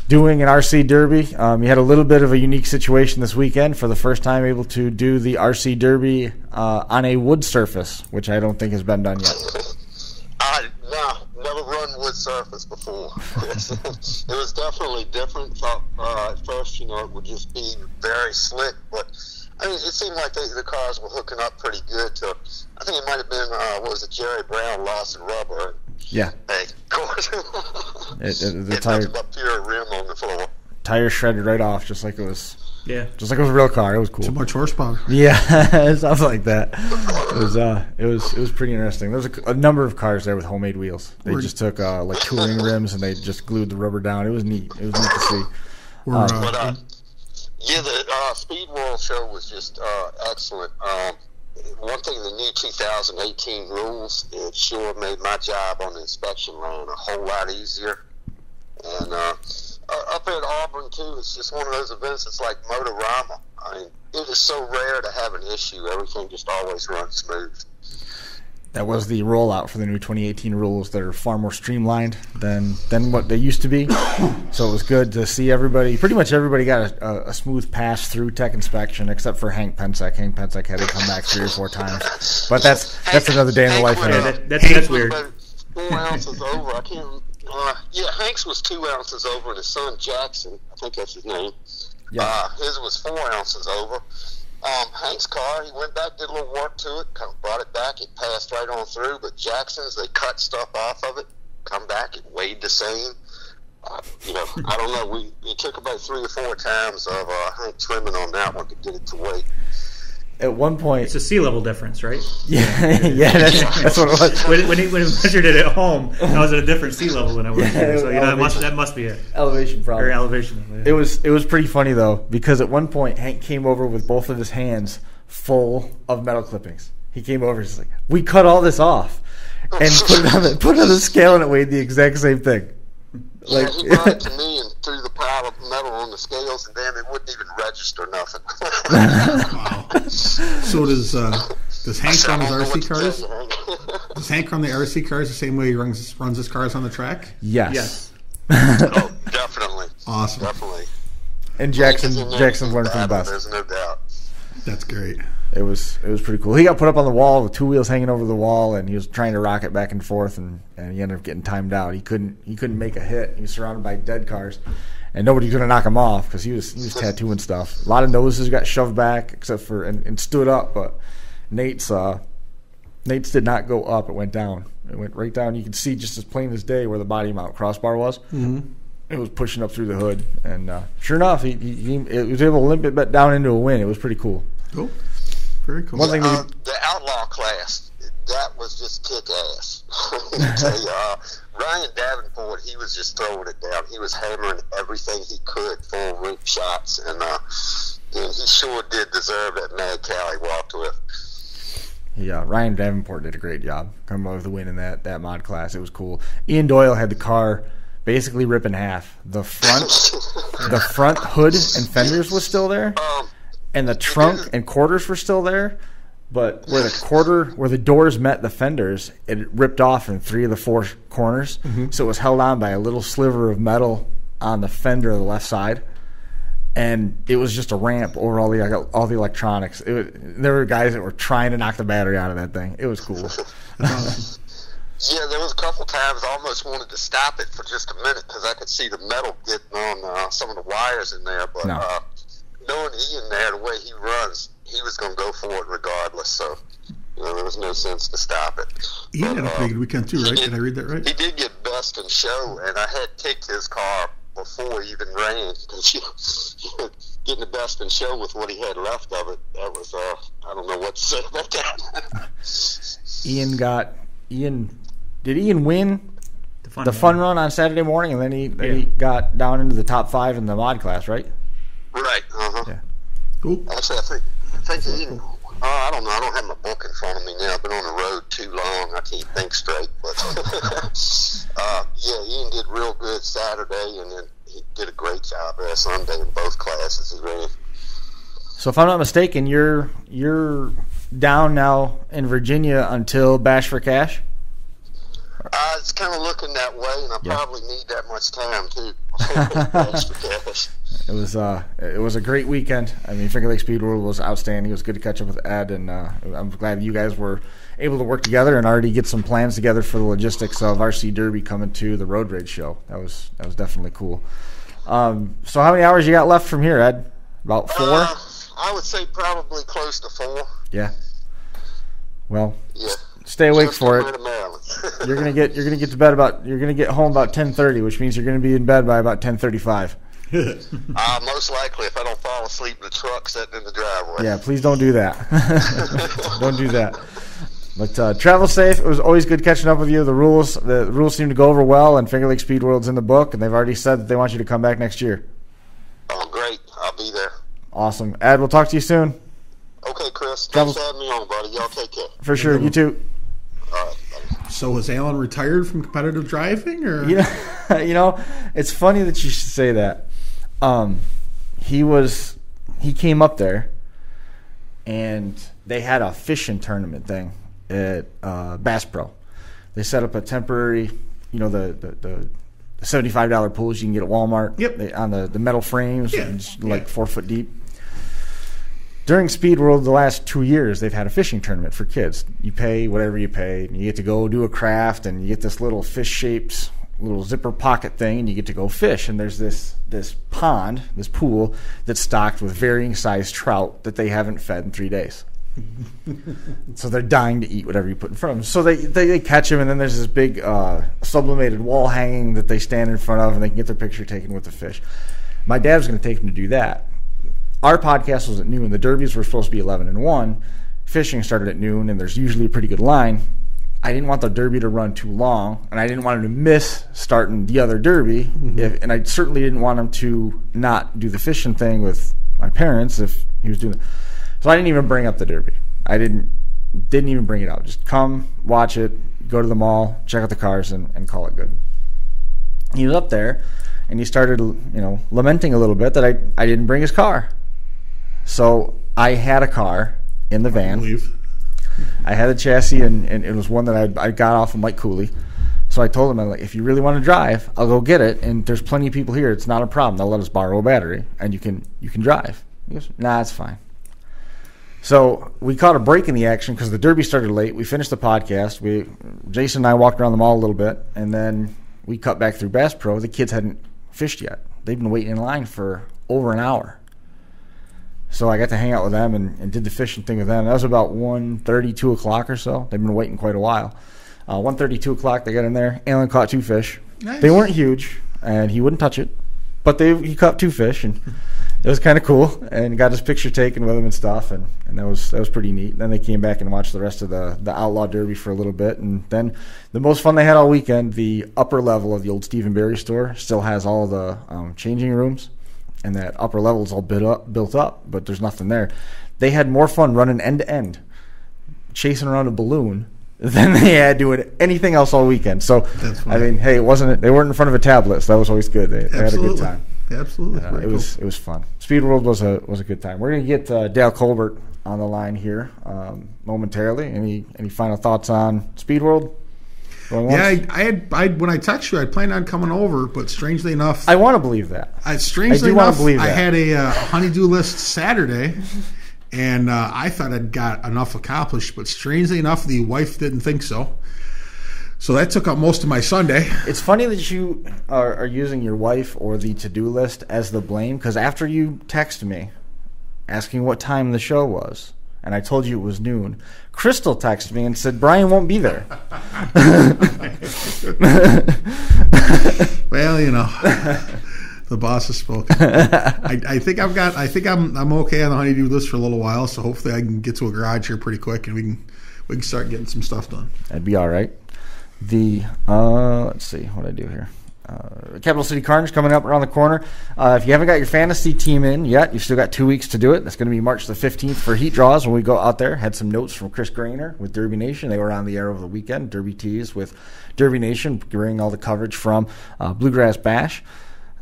doing an RC Derby. You had a little bit of a unique situation this weekend for the first time able to do the RC Derby on a wood surface, which I don't think has been done yet. No, never run wood surface before. It was definitely different. Thought at first, it would just be very slick, but I mean, it seemed like the cars were hooking up pretty good to. I think it might have been Jerry Brown lost in rubber. Yeah. Hey, of course. The tire, nothing but pure rim on the floor. Tire shredded right off, just like it was. Yeah. Just like it was a real car. It was cool. Too much horsepower. Yeah, stuff like that. It was pretty interesting. There was a number of cars there with homemade wheels. They just took like touring rims and they just glued the rubber down. It was neat. It was neat to see. The Speedworld show was just excellent. One thing, the new 2018 rules, it sure made my job on the inspection line a whole lot easier. And up at Auburn, too, it's just one of those events that's like Motorama. I mean, it is so rare to have an issue. Everything just always runs smooth. That was the rollout for the new 2018 rules that are far more streamlined than what they used to be. So it was good to see everybody. Pretty much everybody got a smooth pass through tech inspection, except for Hank Pensack. Hank Pensack had to come back 3 or 4 times. But that's another day in the life. That's weird. 4 ounces over. I can't. Hank's was 2 ounces over, and his son Jackson, I think that's his name. Yeah. His was 4 ounces over. Hank's car, he went back, did a little work to it, brought it back, it passed right on through. But Jackson's, they cut stuff off of it, come back, it weighed the same. I don't know. It took about 3 or 4 times of Hank trimming on that one to get it to weight. At one point, it's a sea level difference, right? Yeah, that's what it was. When he measured it at home, I was at a different sea level than I was here. So that must be it. Elevation problem. Or elevation. Yeah. It was pretty funny though, because at one point Hank came over with both of his hands full of metal clippings. He came over, he's like, "We cut all this off," and put it on the scale, and it weighed the exact same thing. He brought it to me and threw the pile of metal on the scales, and then it wouldn't even register nothing. Wow. So does Hank run his RC cars? Does Hank run the RC cars the same way he runs his cars on the track? Yes. Oh, definitely. Awesome. Definitely. And Jackson's learned from the best. There's no doubt. That's great. It was pretty cool. He got put up on the wall with two wheels hanging over the wall, and he was trying to rock it back and forth, and he ended up getting timed out. He couldn't make a hit. He was surrounded by dead cars, and nobody was going to knock him off because he was tattooing stuff. A lot of noses got shoved back, except for and stood up, but Nate's did not go up. It went down. It went right down. You could see just as plain as day where the body mount crossbar was. Mm-hmm. It was pushing up through the hood, and sure enough, he was able to limp it down into a win. It was pretty cool. Cool. Very cool. One thing the outlaw class, that was just kick ass. I tell you, Ryan Davenport, he was just throwing it down. He was hammering everything he could, full root shots, and he sure did deserve that mad cow he walked with. Yeah, Ryan Davenport did a great job coming up with the win in that mod class. It was cool. Ian Doyle had the car basically rip in half. The front hood and fenders was still there. And the trunk and quarters were still there, but where the doors met the fenders, it ripped off in 3 of the 4 corners. Mm-hmm. So it was held on by a little sliver of metal on the fender of the left side, and it was just a ramp over all the electronics. There were guys that were trying to knock the battery out of that thing. It was cool. Yeah, there was a couple times I almost wanted to stop it for just a minute because I could see the metal getting on some of the wires in there, but. No. Knowing Ian there, the way he runs, he was going to go for it regardless. So, there was no sense to stop it. Ian had a pretty good weekend too, right? Did I read that right? He did get best in show, and I had kicked his car before he even ran. Getting the best in show with what he had left of it, that was, I don't know what to say about that. Did Ian win the fun run on Saturday morning, and then he got down into the top 5 in the mod class, right? Right. Uh-huh. Yeah. Cool. Actually, I think Ian. I don't know. I don't have my book in front of me now. I've been on the road too long. I can't think straight. But Ian did real good Saturday, and then he did a great job there Sunday in both classes he ran. So if I'm not mistaken, you're down now in Virginia until Bash for Cash. It's kind of looking that way, and I probably need that much time too. Bash for Cash. It was a great weekend. I mean, Finger Lakes Speedworld was outstanding. It was good to catch up with Ed, and I'm glad you guys were able to work together and already get some plans together for the logistics of RC Derby coming to the Road Rage show. That was definitely cool. So how many hours you got left from here, Ed? About 4? I would say probably close to 4. Yeah. Well, stay awake for it. You're gonna get to bed you're gonna get home about 10:30, which means you're gonna be in bed by about 10:35. Most likely, if I don't fall asleep in the truck sitting in the driveway. Yeah, please don't do that. Don't do that. But travel safe. It was always good catching up with you. The rules seem to go over well, and Finger Lakes Speedworld's in the book, and they've already said that they want you to come back next year. Oh, great. I'll be there. Awesome. Ed, we'll talk to you soon. Okay, Chris. Thanks for having me on, buddy. Y'all take care. For sure. You too. All right. So was Alan retired from competitive driving, or? It's funny that you should say that. He came up there, and they had a fishing tournament thing at Bass Pro. They set up a temporary, the $75 pools you can get at Walmart. Yep. On the metal frames, like 4 foot deep. During Speedworld, the last 2 years, they've had a fishing tournament for kids. You pay whatever you pay, and you get to go do a craft, and you get this little fish-shaped little zipper pocket thing, and you get to go fish. And there's this pond, this pool, that's stocked with varying sized trout that they haven't fed in 3 days. So they're dying to eat whatever you put in front of them. So they catch them, and then there's this big sublimated wall hanging that they stand in front of, and they can get their picture taken with the fish. My dad was going to take them to do that. Our podcast was at noon. The derbies were supposed to be 11 and 1. Fishing started at noon, and there's usually a pretty good line. I didn't want the derby to run too long, and I didn't want him to miss starting the other derby, and I certainly didn't want him to not do the fishing thing with my parents if he was doing it. So I didn't even bring up the derby. I didn't even bring it out. Just come, watch it, go to the mall, check out the cars, and call it good. He was up there, and he started, lamenting a little bit that I didn't bring his car. So I had a car in the van. I had a chassis, and it was one that I got off of Mike Cooley. So I told him, if you really want to drive, I'll go get it, and there's plenty of people here. It's not a problem. They'll let us borrow a battery, and you can drive. He goes, nah, it's fine. So we caught a break in the action because the Derby started late. We finished the podcast. Jason and I walked around the mall a little bit, and then we cut back through Bass Pro. The kids hadn't fished yet. They've been waiting in line for over an hour. So I got to hang out with them and did the fishing thing with them. That was about 1:30, 2 o'clock or so. They've been waiting quite a while. 1:30, 2 o'clock, they got in there. Alan caught 2 fish. Nice. They weren't huge, and he wouldn't touch it. But he caught 2 fish, and it was kind of cool. And got his picture taken with him and stuff, and that was pretty neat. And then they came back and watched the rest of the Outlaw Derby for a little bit. And then the most fun they had all weekend, the upper level of the old Stephen Barry store still has all the changing rooms. And that upper level is all built up, but there's nothing there. They had more fun running end to end, chasing around a balloon, than they had doing anything else all weekend. So, I mean, hey, they weren't in front of a tablet, so that was always good. They had a good time. Absolutely, it was fun. Speedworld was a good time. We're gonna get Dale Colbert on the line here momentarily. Any final thoughts on Speedworld? Yeah, I when I texted you, I planned on coming over, but strangely enough, I want to believe that. I had a honey-do list Saturday, and I thought I'd got enough accomplished, but strangely enough, the wife didn't think so. So that took up most of my Sunday. It's funny that you are using your wife or the to-do list as the blame, because after you texted me asking what time the show was, and I told you it was noon, Crystal texted me and said Brian won't be there. Well, the boss has spoken. I think I'm okay on the honey-do list for a little while, so hopefully I can get to a garage here pretty quick and we can start getting some stuff done. That'd be all right. Let's see what I do here. Capital City Carnage coming up around the corner. If you haven't got your fantasy team in yet, you've still got 2 weeks to do it. That's going to be March the 15th for heat draws when we go out there. Had some notes from Chris Grainer with Derby Nation. They were on the air over the weekend. Derby Tees with Derby Nation, bringing all the coverage from Bluegrass Bash.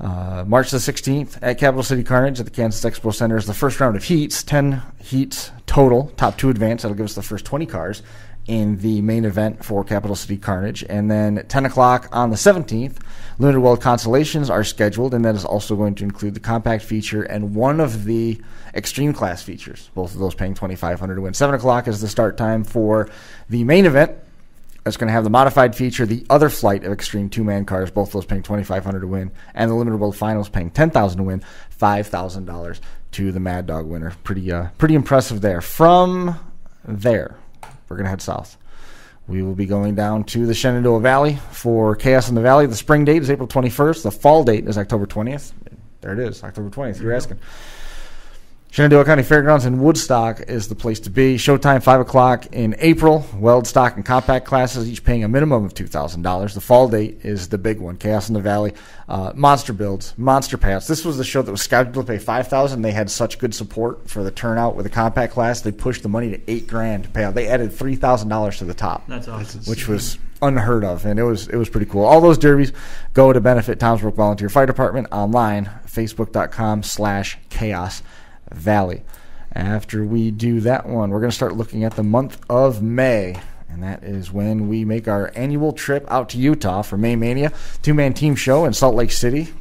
March the 16th at Capital City Carnage at the Kansas Expo Center is the first round of heats. 10 heats total. Top 2 advance. That'll give us the first 20 cars in the main event for Capital City Carnage. And then at 10 o'clock on the 17th, Limited World Constellations are scheduled, and that is also going to include the compact feature and one of the extreme class features, both of those paying $2,500 to win. 7 o'clock is the start time for the main event. That's going to have the modified feature, the other flight of extreme 2-man cars, both of those paying $2,500 to win, and the Limited World Finals paying $10,000 to win, $5,000 to the Mad Dog winner. Pretty impressive there. From there, we're going to head south. We will be going down to the Shenandoah Valley for Chaos in the Valley. The spring date is April 21st. The fall date is October 20th. There it is, October 20th. You're asking. Shenandoah County Fairgrounds in Woodstock is the place to be. Showtime 5 o'clock in April. Weld, stock, and compact classes, each paying a minimum of $2,000. The fall date is the big one, Chaos in the Valley. Monster builds, monster payouts. This was the show that was scheduled to pay $5,000. They had such good support for the turnout with the compact class. They pushed the money to $8,000 to pay out. They added $3,000 to the top. That's awesome. Which was unheard of, and it was pretty cool. All those derbies go to benefit Tom's Brook Volunteer Fire Department online, facebook.com/chaos Valley. After we do that one, we're going to start looking at the month of May, and that is when we make our annual trip out to Utah for May Mania, 2-man team show in Salt Lake City.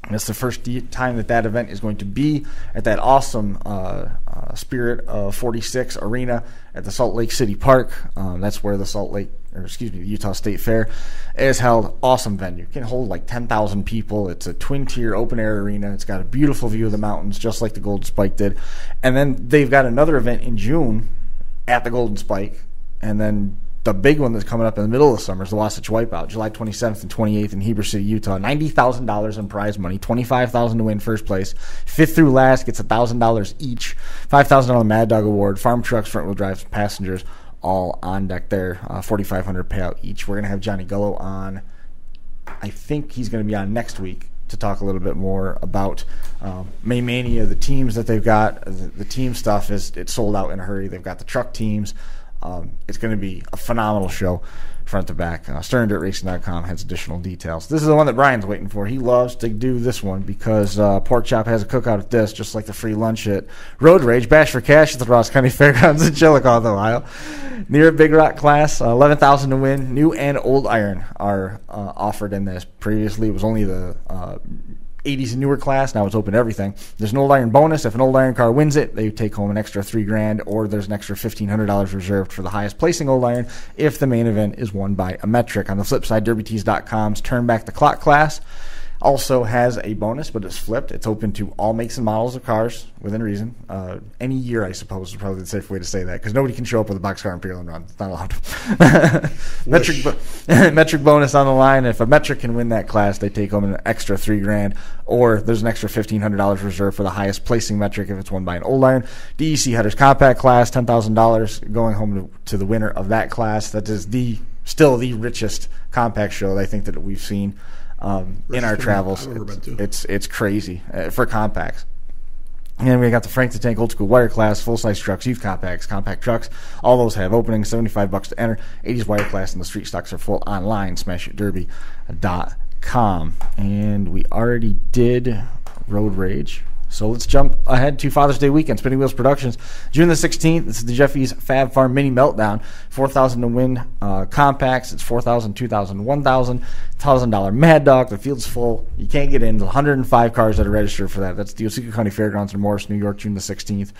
And it's the first time that event is going to be at that awesome Spirit of 46 arena at the Salt Lake City Park. That's where the Utah State Fair is held. Awesome venue. Can hold like 10,000 people. It's a twin-tier open-air arena. It's got a beautiful view of the mountains, just like the Golden Spike did. And then they've got another event in June at the Golden Spike. And then the big one that's coming up in the middle of the summer is the Wasatch Wipeout, July 27th and 28th in Heber City, Utah. $90,000 in prize money, $25,000 to win first place. Fifth through last gets $1,000 each. $5,000 Mad Dog Award, farm trucks, front-wheel drives, passengers, all on deck there. $4,500 payout each. We're going to have Johnny Gullo on. I think he's going to be on next week to talk a little bit more about May Mania, the teams that they've got. The team stuff it's sold out in a hurry. They've got the truck teams. It's going to be a phenomenal show front to back. SternDirtRacing.com has additional details. This is the one that Brian's waiting for. He loves to do this one because Pork Chop has a cookout at this, just like the free lunch at Road Rage. Bash for cash at the Ross County Fairgrounds in Chillicothe, Ohio. Near Big Rock class, $11,000 to win. New and old iron are offered in this. Previously, it was only the 80s and newer class. Now it's open to everything. There's an old iron bonus. If an old iron car wins it, they take home an extra $3,000, or there's an extra $1,500 reserved for the highest placing old iron if the main event is won by a metric. On the flip side, DerbyTees.com's Turn Back the Clock class also has a bonus, but it's flipped. It's open to all makes and models of cars within reason. Any year, I suppose, is probably the safe way to say that, because nobody can show up with a boxcar Imperial and run. It's not allowed. Metric bonus on the line. If a metric can win that class, they take home an extra $3,000, or there's an extra $1,500 reserved for the highest placing metric if it's won by an old iron. DEC Headers Compact class, $10,000 going home to the winner of that class. That is still the richest compact show I think that we've seen in our travels. It's crazy for compacts. And then we got the Frank the Tank Old School Wire class, full-size trucks, youth compacts, compact trucks. All those have openings, $75 to enter. 80s wire class, and the street stocks are full online, smashitderby.com. And we already did Road Rage. So let's jump ahead to Father's Day weekend. Spinning Wheels Productions, June the 16th. This is the Jeffy's Fab Farm Mini Meltdown. $4,000 to win compacts. It's $4,000, $2,000, $1,000. $1,000 Mad Dog. The field's full. You can't get in. 105 cars that are registered for that. That's the Otsego County Fairgrounds in Morris, New York, June the 16th.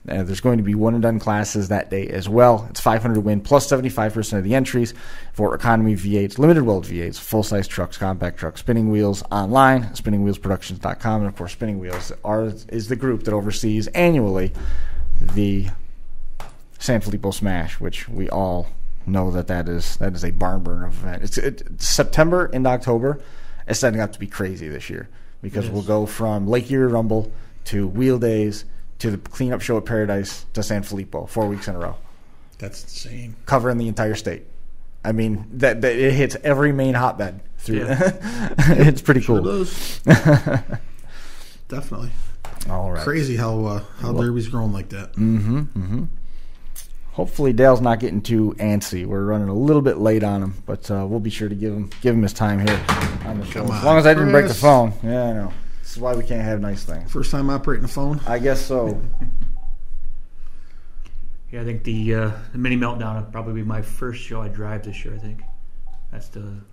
There's going to be one-and-done classes that day as well. It's $500 to win, plus 75% of the entries for economy V8s, limited weld V8s, full-size trucks, compact trucks, Spinning Wheels online, spinningwheelsproductions.com, and of course, Spinning Wheels is the group that oversees annually the San Filippo Smash, which we all know that is a barn burner event. It's September and October. It's setting up to be crazy this year, because we'll go from Lake Erie Rumble to Wheel Days to the cleanup show at Paradise to San Filippo, 4 weeks in a row. That's insane. Covering the entire state. I mean, that it hits every main hotbed through. Yeah. It's pretty cool. Does. Definitely. All right. Crazy how Derby's growing like that. Mm-hmm. Mm-hmm. Hopefully Dale's not getting too antsy. We're running a little bit late on him, but we'll be sure to give him his time here on the show. As long as I didn't break the phone. Yeah, I know. This is why we can't have nice things. First time operating a phone? I guess so. Yeah, I think the Mini Meltdown will probably be my first show I drive this year, I think. That's the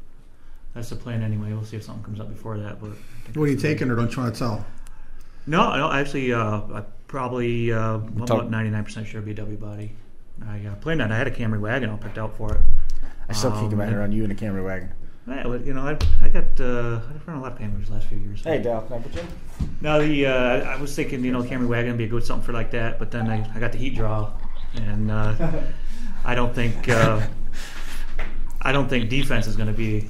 plan anyway. We'll see if something comes up before that. But what are you taking, or don't you want to tell? No, actually, I probably, I'm about 99% sure BW body. I planned on. I had a Camry wagon all picked out for it. I still keep my head on you in a Camry wagon. Yeah, I've run a lot of Camrys the last few years. Hey, Dale, can I put you in? No, I was thinking, Camry wagon would be a good something for like that, but then I got the heat draw, and I don't think defense is going to be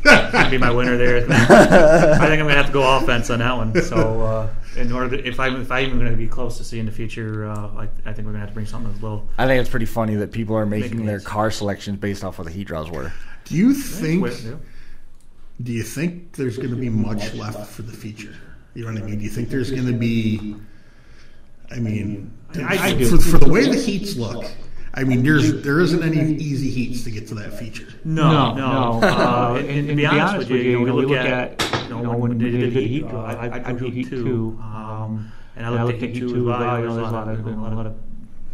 my winner there. I think I'm going to have to go offense on that one. So in order to, if I'm even going to be close to seeing the future, I think we're going to have to bring something that's a little. I think it's pretty funny that people are making their car selections based off what the heat draws were. Do you think there's going to be much left for the future? You know what I mean? Do you think there's going to be? I mean, I do. For the way the heats look. I mean, there isn't any easy heats to get to that feature. No. And to be honest with you, we look at when they did the heat draw, I drew heat 2, and I looked at heat 2 as well. There's a lot of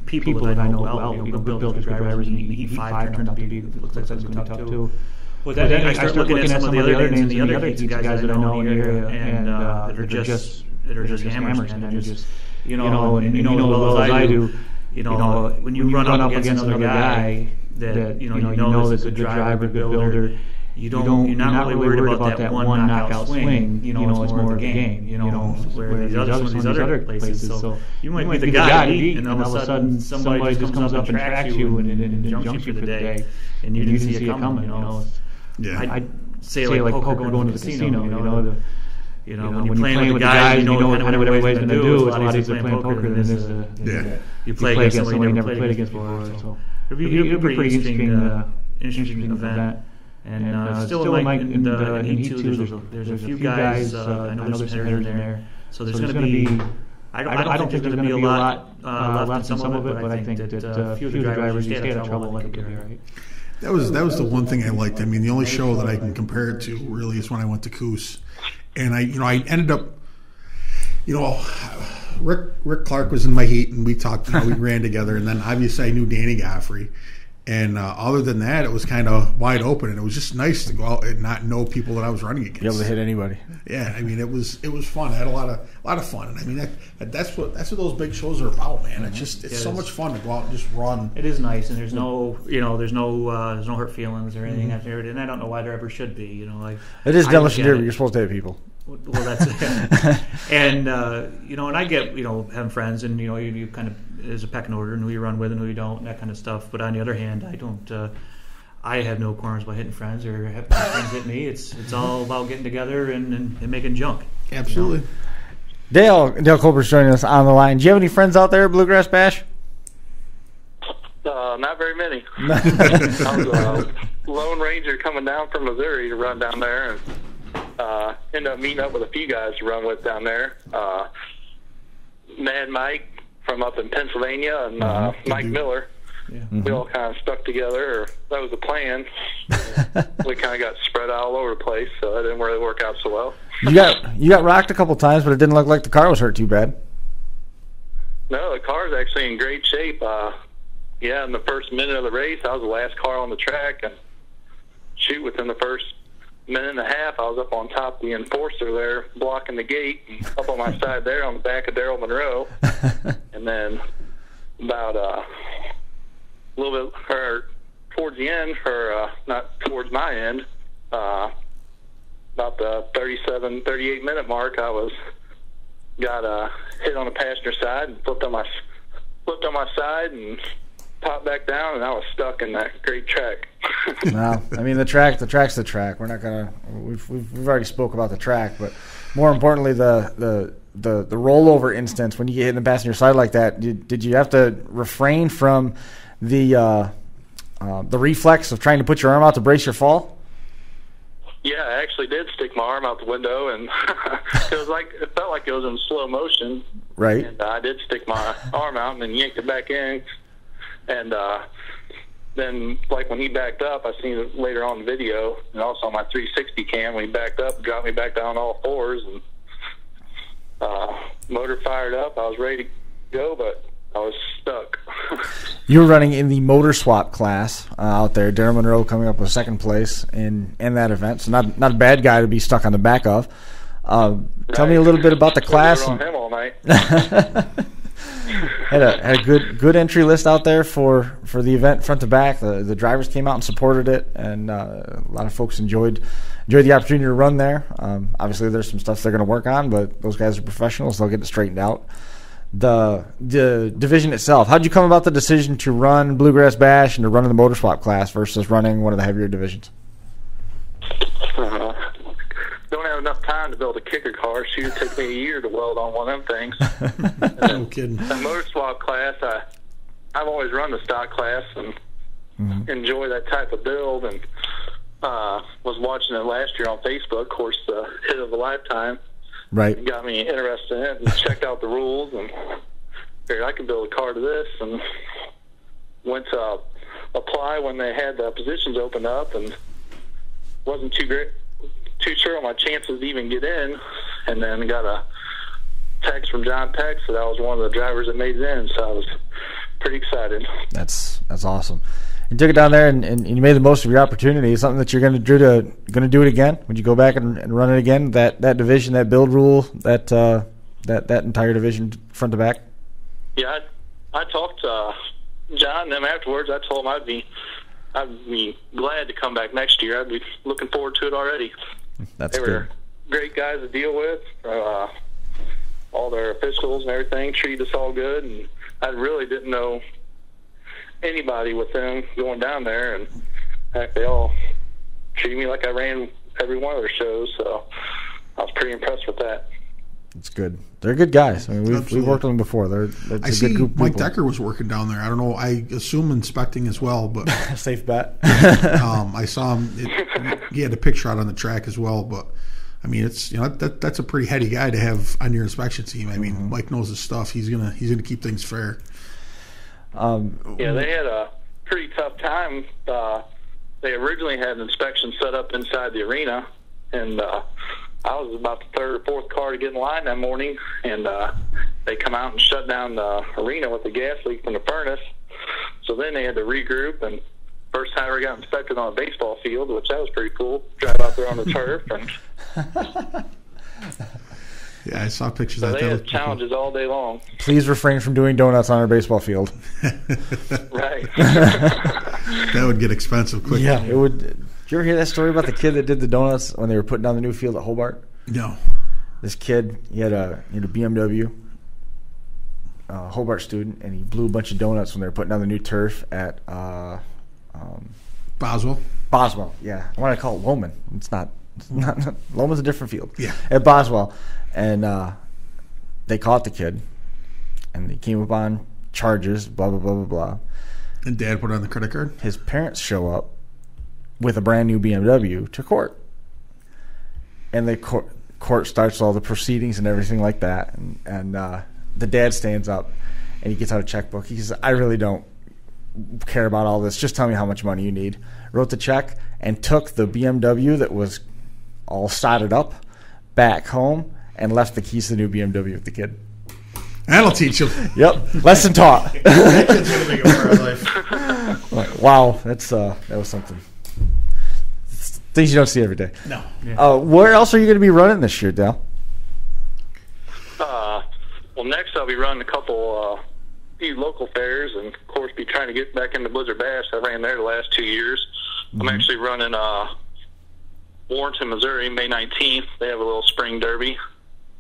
people that I know well, builders, drivers, and heat 5 turned out to be looks like it's going to be tough too. Well, then I start looking at some of the other names in the other heats, guys that I know in the area, and that are just hammers, and they're just and well as I do. When you run up against another guy that you know is a good driver, good builder, you're not really worried about that one knockout swing. It's more of a game. Where some of these other places, so you might be the guy to beat, and all of a sudden somebody just comes up and tracks you and jumps you for the day, and you didn't see it coming. Yeah, I'd say like poker going to the casino. When you're playing with the guys, you know kind of what everybody's going to do. It's a lot easier playing poker than it is. You play against somebody you never played against before. So it'll be a pretty interesting event. And still in E2, there's a few guys. I know there's some hitters in there. So there's going to be. I don't think there's going to be a lot left in some of it, but I think that a few of the drivers stay out of trouble. Like it'll be all right. That was the one thing I liked. I mean, the only show that I can compare it to really is when I went to Coos, and I ended up, Rick Clark was in my heat, and we talked. We ran together, and then obviously I knew Danny Godfrey, And other than that, it was kind of wide open, and it was just nice to go out and not know people that I was running against. Be able to hit anybody. Yeah, I mean, it was fun. I had a lot of fun, and I mean that's what those big shows are about, man. It's so much fun to go out and just run. It is nice, and there's no hurt feelings or anything after it, and I don't know why there ever should be. It is Demolition Derby. You're supposed to hit people. Well, that's it. And and I get having friends, and you kind of is a pecking order, and who you run with and who you don't, and that kind of stuff. But on the other hand, I don't. I have no qualms about hitting friends or having friends hit me. It's all about getting together and making junk. Absolutely. Dale Colbert's joining us on the line. Do you have any friends out there at Bluegrass Bash? Not very many. I was a Lone Ranger coming down from Missouri to run down there, and ended up meeting up with a few guys to run with down there. Mad Mike from up in Pennsylvania and Mike Miller. Yeah. We all kind of stuck together, or that was the plan. We kind of got spread out all over the place, so that didn't really work out so well. You got rocked a couple times, but it didn't look like the car was hurt too bad. No, the car's actually in great shape. In the first minute of the race, I was the last car on the track, and within the first minute and a half, I was up on top of the enforcer there, blocking the gate, and up on my side there on the back of Daryl Monroe. And then about a little bit, or towards the end, or not towards my end, about the 38 minute mark, I got hit on the passenger side and flipped on my side and popped back down, and I was stuck in that great track. Well, I mean, the track's the track. We're not gonna. We've already spoke about the track, but more importantly, the rollover instance when you get hit in the passenger side like that. Did you have to refrain from the reflex of trying to put your arm out to brace your fall? Yeah, I actually did stick my arm out the window, and it felt like it was in slow motion. Right. And I did stick my arm out and then yanked it back in, and then when he backed up, I seen it later on in the video, and also on my 360 cam when he backed up, dropped me back down all fours, and motor fired up. I was ready to go, but I was stuck. You were running in the motor swap class out there. Darren Monroe coming up with second place in that event, so not a bad guy to be stuck on the back of. Tell me a little bit about the class. On him all night. Had a good entry list out there for the event, front to back. The drivers came out and supported it, and a lot of folks enjoyed the opportunity to run there. Obviously, there's some stuff they're going to work on, but those guys are professionals; they'll get it straightened out. The division itself. How'd you come about the decision to run Bluegrass Bash and to run in the motor swap class versus running one of the heavier divisions? Don't have enough time to build a kicker car. It took me a year to weld on one of them things. No kidding. The motor swap class, I've always run the stock class and enjoy that type of build, and was watching it last year on Facebook. Of course, the hit of a lifetime. Right. It got me interested in it and checked out the rules and figured I could build a car to this, and went to apply when they had the positions opened up, and wasn't too sure on my chances to even get in, and then got a text from John Peck that I was one of the drivers that made it in, so I was pretty excited. That's awesome. You took it down there and you made the most of your opportunity. Is something that you're going to do it again? Would you go back and run it again? That division, that build rule, that entire division front to back. Yeah, I talked to John and them afterwards. I told him I'd be glad to come back next year. I'd be looking forward to it already. They were great guys to deal with. All their officials and everything treated us all good, and I really didn't know anybody with them going down there, and heck, they all treated me like I ran every one of their shows, so I was pretty impressed with that. It's good. They're good guys. I mean, we've worked with them before. They're I see good group Mike Decker was working down there. I don't know. I assume inspecting as well, but safe bet. I saw him. He had a picture out on the track as well, but I mean, it's that's a pretty heady guy to have on your inspection team. I mean, Mike knows his stuff. He's gonna keep things fair. Yeah, they had a pretty tough time. They originally had an inspection set up inside the arena, and I was about the third or fourth car to get in line that morning, and they come out and shut down the arena with the gas leak from the furnace. So then they had to regroup and first time I ever got inspected on a baseball field, which that was pretty cool. Drive out there on the turf. And yeah, I saw pictures so of that. They have challenges all day long. Please refrain from doing donuts on our baseball field. Right. That would get expensive quickly. Yeah, it would. Did you ever hear that story about the kid that did the donuts when they were putting down the new field at Hobart? No. This kid, he had a BMW, Hobart student, and he blew a bunch of donuts when they were putting down the new turf at Boswell. Boswell. Yeah, I want to call it Loman. It's not. Loman's a different field. Yeah. At Boswell, and they caught the kid, and they came up on charges. Blah blah blah blah blah. And Dad put on the credit card. His parents show up with a brand new BMW to court, and the court starts all the proceedings and everything like that. And the dad stands up and he gets out a checkbook. He says, "I really don't care about all this. Just tell me how much money you need." Wrote the check and took the BMW that was all sodded up back home and left the keys to the new BMW with the kid. That'll teach him. Yep, lesson taught. That kid's gonna make a part of life. Wow, that was something. Things you don't see every day. No. Yeah. Where else are you going to be running this year, Dale? Well, next I'll be running a couple few local fairs, and of course be trying to get back into Blizzard Bash. I ran there the last 2 years. Mm-hmm. I'm actually running Warrenton, Missouri, May 19th. They have a little spring derby.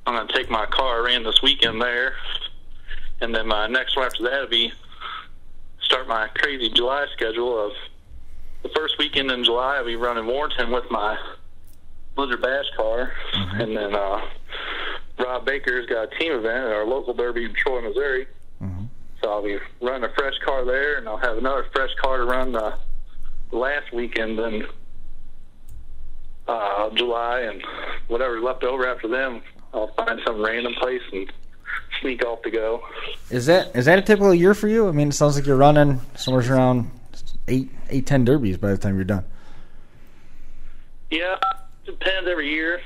I'm going to take my car. I ran this weekend there, and then my next one after that will be start my crazy July schedule of the first weekend in July. I'll be running Warrenton with my Blizzard Bash car, Mm-hmm. and then Rob Baker's got a team event at our local derby in Troy, Missouri. Mm-hmm. So I'll be running a fresh car there, and I'll have another fresh car to run the last weekend in July, and whatever's left over after them, I'll find some random place and sneak off to go. Is that a typical year for you? I mean, it sounds like you're running somewhere around 10 derbies by the time you're done. Yeah, depends every year.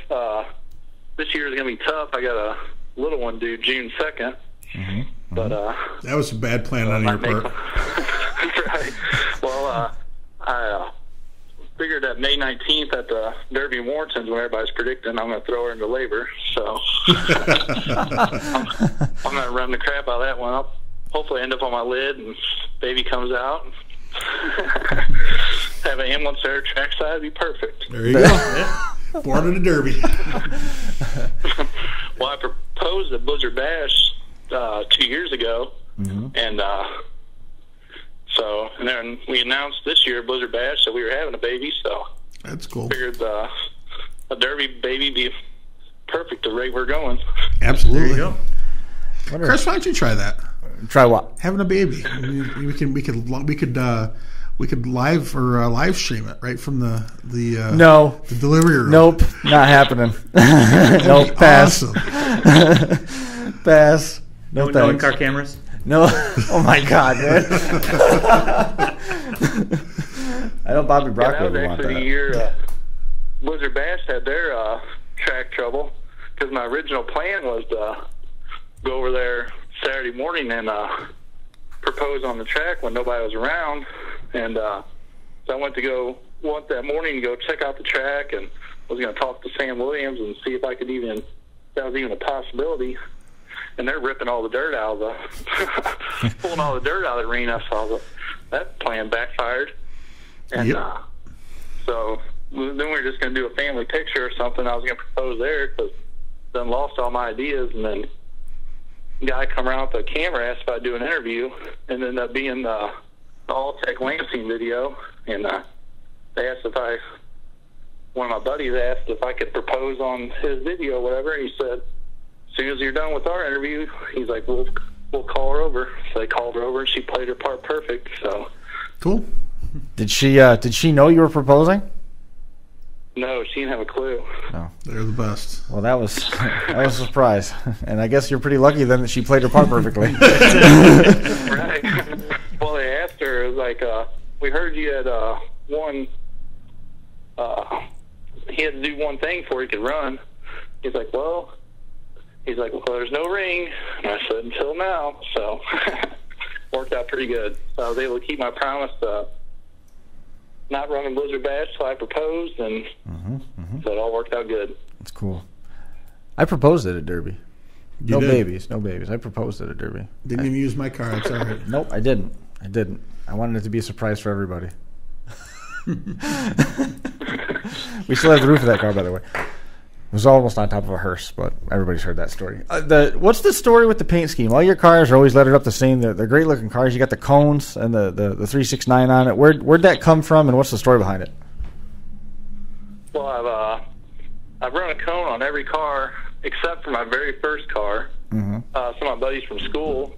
This year is going to be tough. I got a little one due June 2nd. Mm-hmm. But that was a bad plan on your part. That's right. Well, I figured that May 19th at the Derby in Warrenton, when everybody's predicting I'm going to throw her into labor. So I'm going to run the crap out of that one. I'll hopefully end up on my lid and baby comes out. Have an ambulance there trackside, would be perfect. There you go. Born in a Derby. Well, I proposed at Blizzard Bash 2 years ago, Mm-hmm. and and then we announced this year at Blizzard Bash that we were having a baby, so That's cool. figured a Derby baby be perfect the rate we're going. Absolutely. There you go. Chris, why don't you try that? Try what? Having a baby. We could live stream it right from the No. the delivery room. Nope. Not happening. Nope. Pass. Awesome. Pass. No No thanks. in-car cameras? No. Oh my God, man. I know Bobby Brock That was would want actually that. the year Blizzard Bash had their track trouble, because my original plan was to go over there Saturday morning and propose on the track when nobody was around. And so I went that morning to go check out the track, and was going to talk to Sam Williams and see if I could that was even a possibility. And they're ripping all the dirt out of pulling all the dirt out of the arena. So that plan backfired. And Yep. so then we were just going to do a family picture or something. I was going to propose there, because then lost all my ideas. And then the guy come around with a camera, asked if I'd do an interview, and ended up being the All-Tech Lansing video. And they asked one of my buddies asked if I could propose on his video or whatever. And he said, as soon as you're done with our interview, he's like, we'll call her over. So they called her over, and she played her part perfect. So Cool. Did she know you were proposing? no, she didn't have a clue. No. They're the best. Well, that was a surprise, and I guess you're pretty lucky then that she played her part perfectly. Right. Well, they asked her, it was like, we heard you had he had to do one thing before he could run. He's like, well, there's no ring. And I said, until now. So worked out pretty good. So I was able to keep my promise to not running Blizzard Bash till I proposed, and so it all worked out good. That's cool. I proposed at a Derby. You No did. babies. No babies. I proposed at a Derby. Didn't even use my car. That's all right. Nope, I didn't. I wanted it to be a surprise for everybody. We still have the roof of that car, by the way. It was almost on top of a hearse, but everybody's heard that story. What's the story with the paint scheme? All your cars are always lettered up the same. They're great looking cars. You got the cones and the 369 on it. Where'd that come from, and what's the story behind it? Well, I've run a cone on every car except for my very first car. Some of my buddies from school,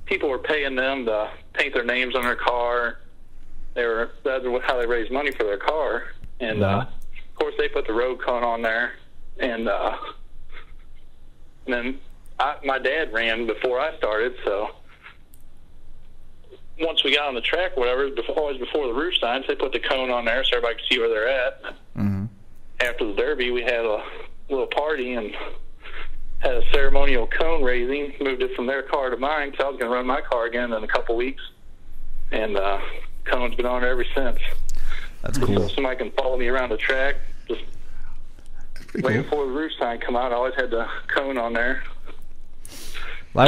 people were paying them to paint their names on their car. That's how they raised money for their car, and of course they put the road cone on there, and then my dad ran before I started, so once we got on the track, whatever, always before the roof signs, they put the cone on there so everybody could see where they're at. After the Derby, we had a little party and had a ceremonial cone raising, moved it from their car to mine, so I was going to run my car again in a couple weeks, and cone's been on there ever since. That's So cool. if somebody can follow me around the track, just Pretty wait cool. before the roof sign come out, I always had the cone on there. Well, I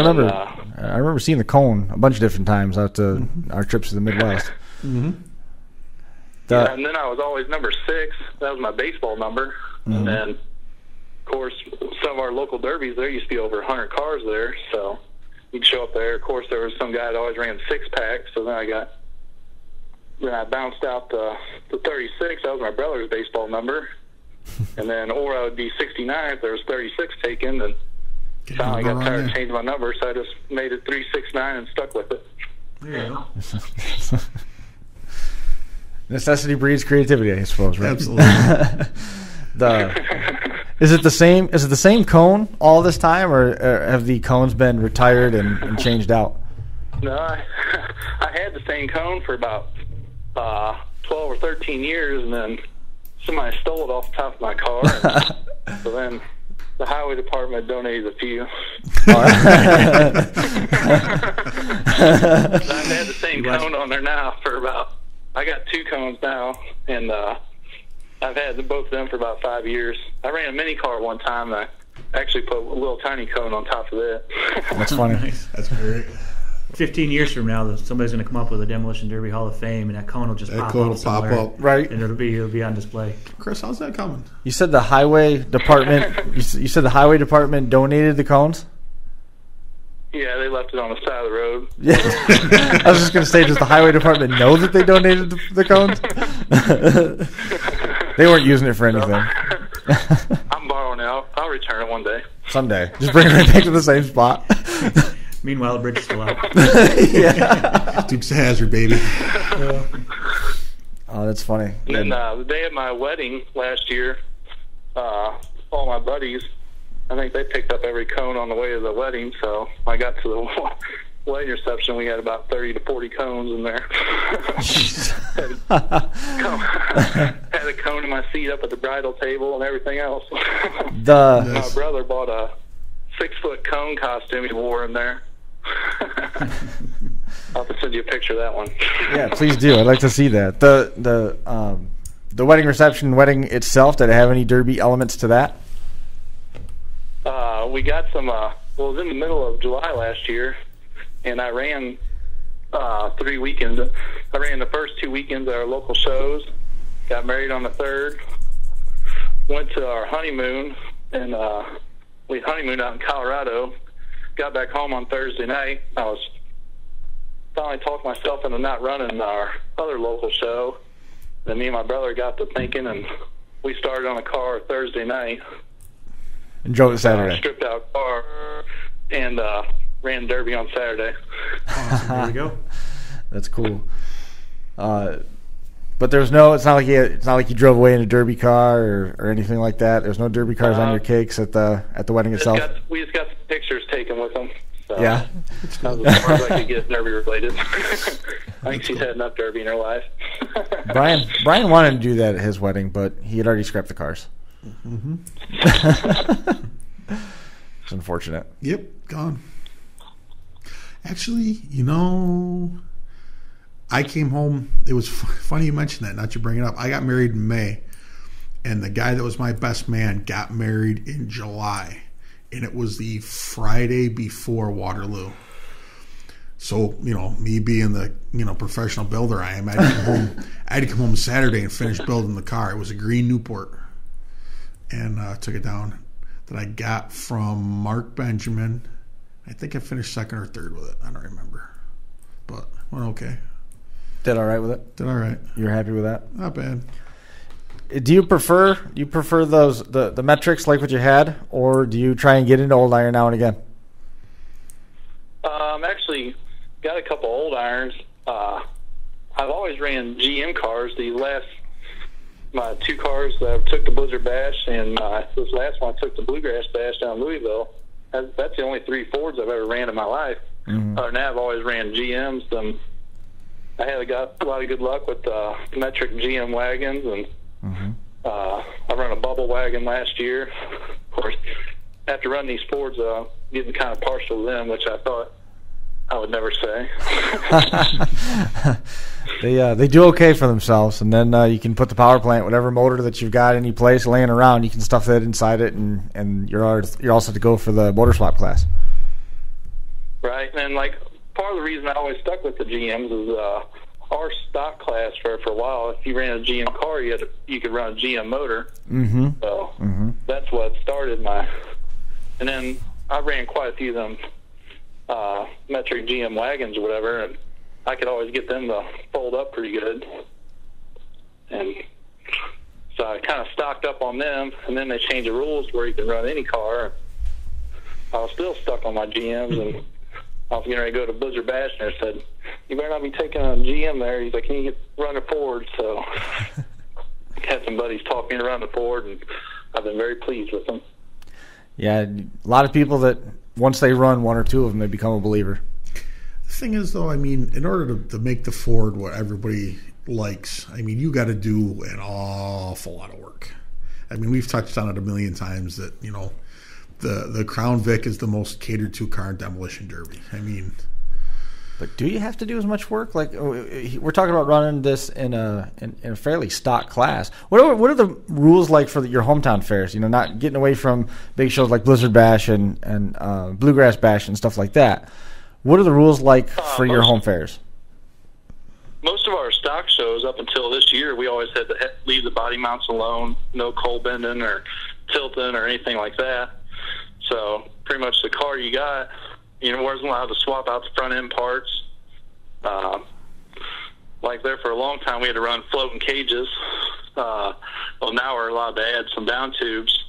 remember seeing the cone a bunch of different times out to our trips to the Midwest. Yeah, and then I was always number 6. That was my baseball number. And then, of course, some of our local derbies, there used to be over 100 cars there. So you'd show up there. Of course, there was some guy that always ran 6-pack. So then I bounced out the 36. That was my brother's baseball number. And then, or I would be 69 if there was 36 taken. And finally got tired of changing my number, so I just made it 369 and stuck with it. There you go. Necessity breeds creativity, I suppose, right? Absolutely. Is it the same? Is it the same cone all this time, or have the cones been retired and changed out? No, I had the same cone for about 12 or 13 years, and then somebody stole it off the top of my car. And so then the highway department donated a few. I've had the same cone on there now for about. I got 2 cones now, and I've had both of them for about 5 years. I ran a mini car one time, and I actually put a little tiny cone on top of it. That's funny. Nice. That's great. 15 years from now, somebody's going to come up with a Demolition Derby Hall of Fame, and that cone will just That pop cone up will pop somewhere, up. Right. and it'll be on display. Chris, how's that coming? You said the highway department. you said the highway department donated the cones. Yeah, they left it on the side of the road. Yeah, I was just going to say, does the highway department know that they donated the cones? They weren't using it for anything. I'm borrowing it. I'll return it one day. Someday, just bring it right back to the same spot. Meanwhile, the bridge is still out. Yeah. Dukes of Hazzard, baby. Oh, that's funny. And then the day of my wedding last year, all my buddies, I think they picked up every cone on the way to the wedding. So when I got to the wedding reception, we had about 30 to 40 cones in there. Had a cone in my seat up at the bridal table and everything else. My brother bought a 6-foot cone costume he wore in there. I'll have to send you a picture of that one. Yeah, please do. I'd like to see that. The wedding reception, wedding itself, did it have any derby elements to that? We got some, it was in the middle of July last year, and I ran 3 weekends. I ran the first 2 weekends at our local shows, got married on the 3rd, went to our honeymoon, and we honeymooned out in Colorado, got back home on Thursday night. I was finally talked myself into not running our other local show. Then me and my brother got to thinking, and we started on a car Thursday night. And drove it Saturday. Stripped out car and ran Derby on Saturday. Awesome. There we go. That's cool. But there's no. It's not like you drove away in a derby car or anything like that. There's no derby cars on your cakes at the wedding itself. We just got some pictures taken with them. So Yeah. that was as far as I could get Derby related. I think she's had enough Derby in her life. Brian wanted to do that at his wedding, but he had already scrapped the cars. It's unfortunate. Yep, gone. Actually, I came home. It was funny you mentioned that. Not you bring it up. I got married in May, and the guy that was my best man got married in July, and it was the Friday before Waterloo. So, me being the, professional builder I am, I had to come home Saturday and finish building the car. It was a green Newport. And took it down. That I got from Mark Benjamin. I think I finished second or third with it. I don't remember. But went okay. Did all right with it? Did all right. You're happy with that? Not bad. Do you prefer those the metrics like what you had, or do you try and get into old iron now and again? Actually got a couple old irons. I've always ran GM cars. My 2 cars that I took the Blizzard Bash, and this last one I took the Bluegrass Bash down in Louisville. That's the only 3 Fords I've ever ran in my life. Mm-hmm. Other than that, I've always ran GMs. I got a lot of good luck with metric GM wagons, and mm-hmm. I run a bubble wagon last year. Of course, after running these Fords, getting kind of partial to them, which I thought I would never say. They do okay for themselves, and then you can put the power plant, whatever motor that you've got any place laying around, you can stuff that inside it, and you're all set to go for the motor swap class. Right, and part of the reason I always stuck with the GMs is our stock class for a while. If you ran a GM car, you could run a GM motor. Mm-hmm. So mm-hmm. that's what started and then I ran quite a few of them metric GM wagons or whatever, and I could always get them to fold up pretty good. And so I kind of stocked up on them, and then they changed the rules where you can run any car. I was still stuck on my GMs, and I was getting ready to go to Blizzard Bash, and I said, "You better not be taking a GM there." He's like, "Can you run a Ford?" So I had some buddies talk me around the Ford, and I've been very pleased with them. Yeah, a lot of people that once they run 1 or 2 of them, they become a believer. The thing is, though, in order to make the Ford what everybody likes, you got to do an awful lot of work. We've touched on it a million times that, the Crown Vic is the most catered to car in demolition derby. But do you have to do as much work? Like, we're talking about running this in a fairly stock class. What are the rules like for your hometown fairs? Not getting away from big shows like Blizzard Bash and Bluegrass Bash and stuff like that. What are the rules like for your home fairs? Most of our stock shows up until this year, we always had to leave the body mounts alone, no coal bending or tilting or anything like that. So pretty much the car you got, wasn't allowed to swap out the front end parts. There for a long time, we had to run floating cages. Now we're allowed to add some down tubes.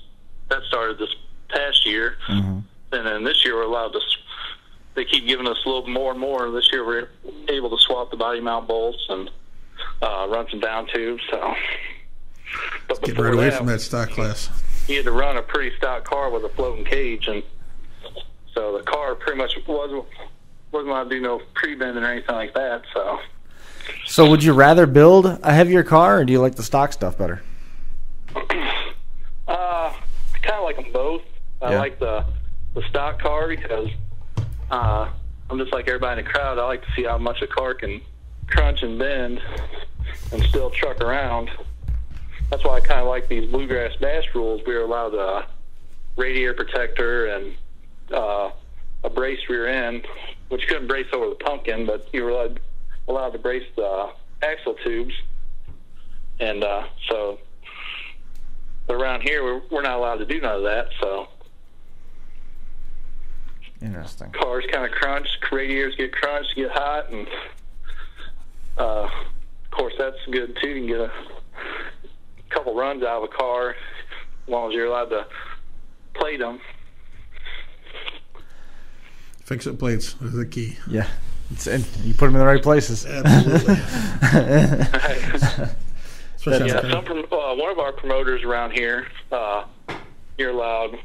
That started this past year. Mm-hmm. And then this year we're allowed to. They keep giving us a little more and more. This year we're able to swap the body mount bolts and run some down tubes. So, but get right away from that stock class. You had to run a pretty stock car with a floating cage, and so the car pretty much wasn't allowed to do no pre-bending or anything like that. So would you rather build a heavier car, or do you like the stock stuff better? I kind of like them both. I like the stock car because I'm just like everybody in the crowd. I like to see how much a car can crunch and bend and still truck around. That's why I kind of like these Bluegrass Bash rules. We were allowed a radiator protector and a brace rear end, which you couldn't brace over the pumpkin, but you were allowed to brace the axle tubes. And so but around here, we're not allowed to do none of that. So interesting. Cars kind of crunch, radiators get crunched, get hot, and of course that's good too. You can get a couple runs out of a car as long as you're allowed to plate them. Fix-it plates are the key. Yeah, and you put them in the right places. Absolutely. One of our promoters around here, you're allowed,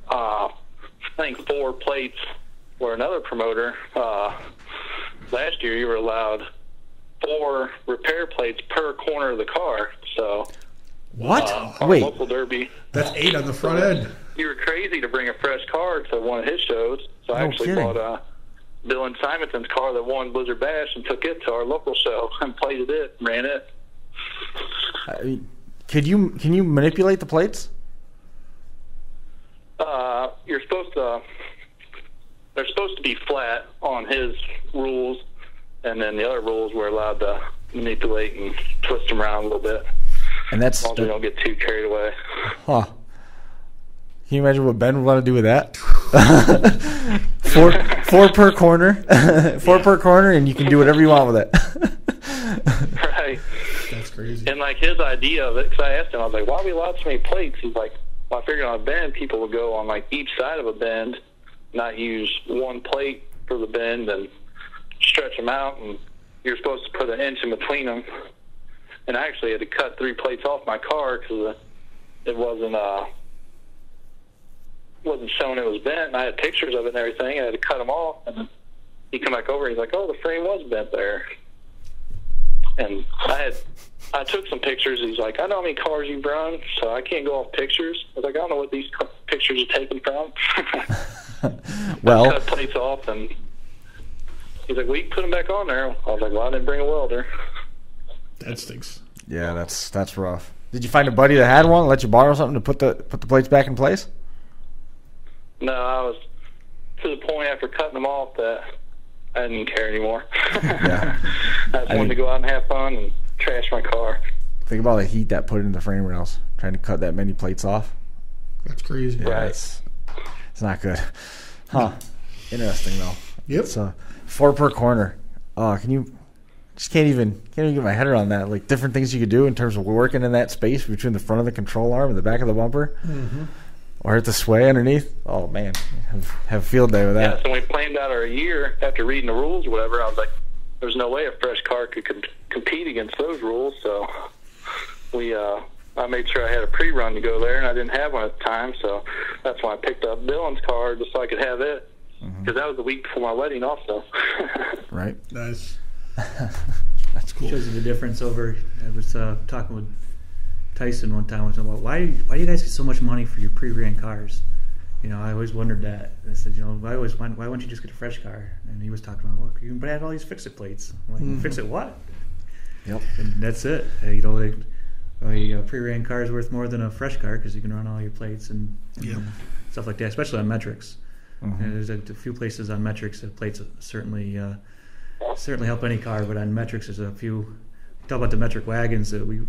I think, 4 plates. Where another promoter, last year you were allowed 4 repair plates per corner of the car. So what? Wait, local derby. That's 8 on the front end. You were crazy to bring a fresh car to one of his shows, so I actually bought Bill and Simonton's car that won Blizzard Bash and took it to our local show and played it, ran it. Can you manipulate the plates? You're supposed to. They're supposed to be flat on his rules, and then the other rules we're allowed to manipulate and twist them around a little bit. And that's as long as we don't get too carried away. Huh. Can you imagine what Ben would want to do with that? four per corner, per corner, and you can do whatever you want with it. Right. That's crazy. And like his idea of it, because I asked him, I was like, "Why are we allowed so many plates?" He's like, "Well, I figured on a bend, people would go on like each side of a bend, not use one plate for the bend and stretch them out, and you're supposed to put an inch in between them." And I actually had to cut 3 plates off my car because it wasn't showing it was bent, and I had pictures of it and everything. I had to cut them off, and then he come back over, and he's like, "Oh, the frame was bent there." And I took some pictures. He's like, "I know how many cars you've run, so I can't go off pictures." I was like, "I don't know what these pictures are taken from." Well, I cut plates off, and he's like, "Well, you can put them back on there." I was like, "Well, I didn't bring a welder." That stinks. yeah, that's rough. Did you find a buddy that had one and let you borrow something to put the plates back in place? No, I was to the point after cutting them off that I didn't care anymore. Yeah. I just wanted to go out and have fun and trash my car. Think about the heat that put into the frame rails, trying to cut that many plates off. That's crazy. Yeah, Right. it's not good. Huh. Interesting though. Yep. It's 4 per corner. Can't even get my head around that. Like different things you could do in terms of working in that space between the front of the control arm and the back of the bumper. Mm-hmm. Or at the sway underneath. Oh man, have a field day with that. Yeah, so we planned out our year after reading the rules or whatever. I was like, there's no way a fresh car could compete against those rules. So I made sure I had a pre-run to go there, and I didn't have one at the time. So that's why I picked up Dylan's car just so I could have it. Because that was the week before my wedding also. Right. Nice. That's cool. Shows you the difference over. I was talking with Tyson one time. I was talking about why do you guys get so much money for your pre-ran cars? You know, I always wondered that. I said, you know, why wouldn't you just get a fresh car? And he was talking about, well, you can add all these fix-it plates. I'm like, fix it what? Yep. And that's it. You know, a pre-ran car is worth more than a fresh car because you can run all your plates and stuff like that, especially on metrics. And there's a few places on metrics that plates certainly help any car, but on metrics there's a few. Talk about the metric wagons that we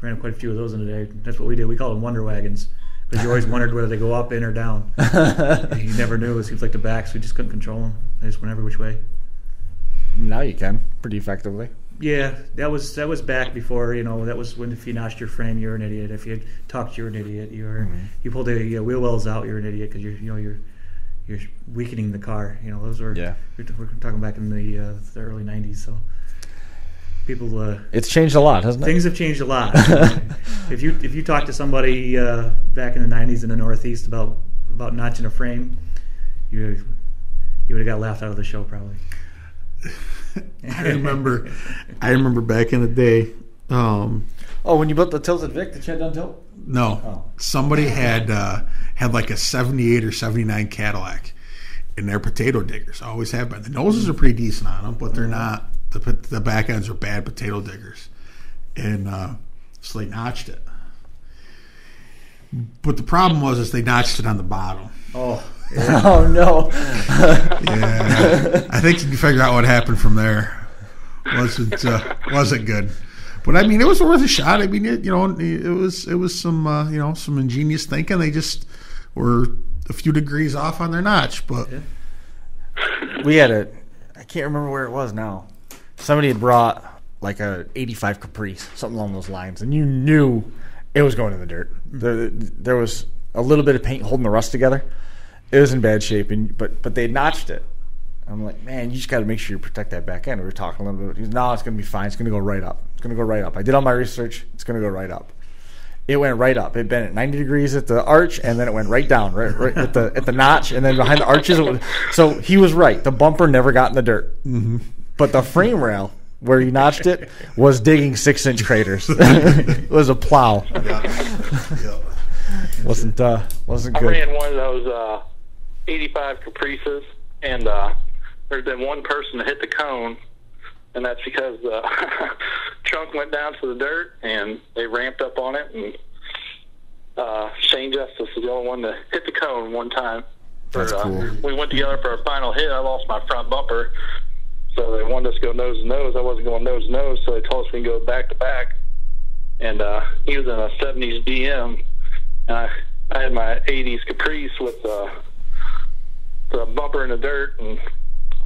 ran quite a few of those in a day. That's what we did. We call them wonder wagons because you always wondered whether they go up, in, or down. You never knew. It seems like the backs, we just couldn't control them. They just went every which way. Now you can pretty effectively. Yeah, that was back before, you know, that was when if you notched your frame, you're an idiot. If you talked, you're an idiot. You pulled the wheel wells out, you're an idiot because you're weakening the car. You know, those were we're talking back in the early '90s. So people, it's changed a lot, hasn't it? Things have changed a lot. If you talk to somebody back in the '90s in the Northeast about notching a frame, you would have got laughed out of the show probably. I remember back in the day. When you built the tilted Vic, did you have done tilt? No, somebody had like a 78 or 79 Cadillac in their potato diggers. Always have been. The noses are pretty decent on them, but they're not. The back ends are bad potato diggers, and so they notched it. But the problem was they notched it on the bottom. Oh. Yeah. Oh no! Yeah, I think you can figure out what happened from there. Wasn't good, but I mean it was worth a shot. I mean it was some some ingenious thinking. They just were a few degrees off on their notch, but we had I can't remember where it was now. Somebody had brought like a 85 Caprice, something along those lines, and you knew it was going in the dirt. There was a little bit of paint holding the rust together. It was in bad shape, but they notched it. I'm like, man, you just got to make sure you protect that back end. We were talking a little bit. He goes, no, it's going to be fine. It's going to go right up. It's going to go right up. I did all my research. It's going to go right up. It went right up. It bent at 90 degrees at the arch, and then it went right down, right at the notch, and then behind the arches. So he was right. The bumper never got in the dirt, but the frame rail where he notched it was digging 6-inch craters. It was a plow. Wasn't good. I ran one of those 85 Caprices, and there's been one person to hit the cone, and that's because the trunk went down to the dirt, and they ramped up on it, and Shane Justice is the only one to hit the cone one time. That's cool. We went together for our final hit. I lost my front bumper, so they wanted us to go nose to nose. I wasn't going nose to nose, so they told us we can go back to back. And he was in a 70s DM, and I had my 80s Caprice with the bumper in the dirt, and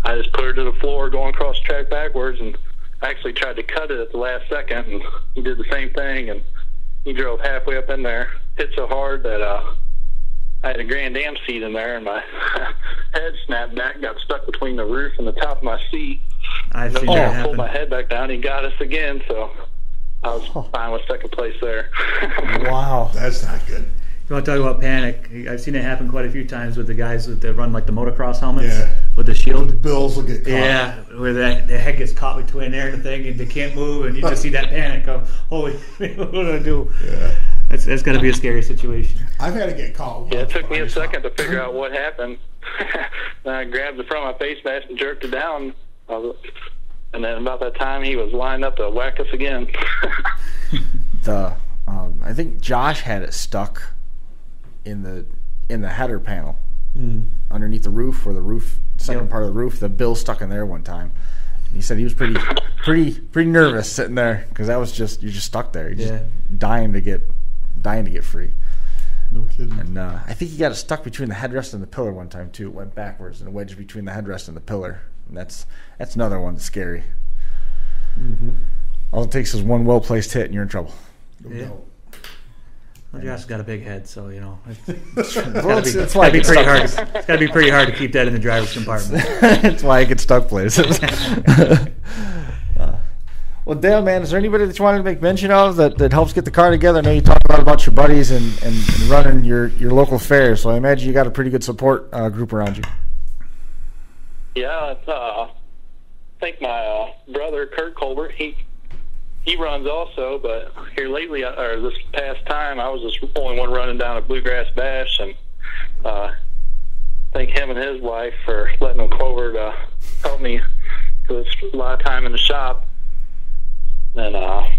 I just put her to the floor going across the track backwards, and I actually tried to cut it at the last second, and he did the same thing, and he drove halfway up in there, hit so hard that I had a Grand Am seat in there, and my head snapped back, got stuck between the roof and the top of my seat. I pulled my head back down. He got us again, so I was fine with second place there. Wow. That's not good. You want to talk about panic? I've seen it happen quite a few times with the guys that run like the motocross helmets with the shield. The bills will get caught. Yeah, where the head gets caught between there and the thing, and they can't move, and you just see that panic of, holy, what do I do? Yeah. That's got to be a scary situation. I've had to get caught. Yeah, it took me a second to figure out what happened. Then I grabbed the front of my face mask and jerked it down. And then about that time, he was lined up to whack us again. I think Josh had it stuck in the header panel underneath the roof, where the roof, second part of the roof, the bill stuck in there one time. And he said he was pretty nervous sitting there, because that was you're just stuck there, you're just dying to get free. No kidding. And I think he got it stuck between the headrest and the pillar one time too. It went backwards and wedged between the headrest and the pillar. And that's another one that's scary. Mm-hmm. All it takes is one well placed hit, and you're in trouble. Yeah. Well, Josh's got a big head, so It's got to be pretty hard. It's got to be pretty hard to keep that in the driver's compartment. That's why I get stuck places. Well, Dale, man, is there anybody that you wanted to make mention of that helps get the car together? I know you talked a lot about your buddies and running your local fairs, so I imagine you got a pretty good support group around you. Yeah, I think my brother, Kurt Colbert, he runs also, but here lately, or this past time, I was just the only one running down at Bluegrass Bash, and thank him and his wife for letting them Colbert help me, because it's a lot of time in the shop. And a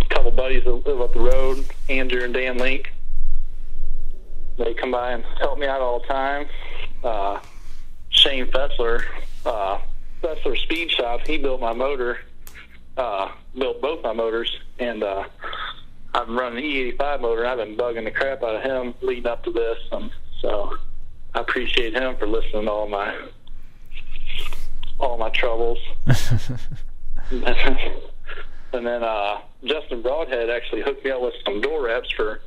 couple buddies that live up the road, Andrew and Dan Link, they come by and help me out all the time. Shane Fessler, Fessler Speed Shop, he built my motor, built both my motors, and I've run an E85 motor, and I've been bugging the crap out of him leading up to this, and so I appreciate him for listening to all my troubles. And then Justin Broadhead actually hooked me up with some door wraps for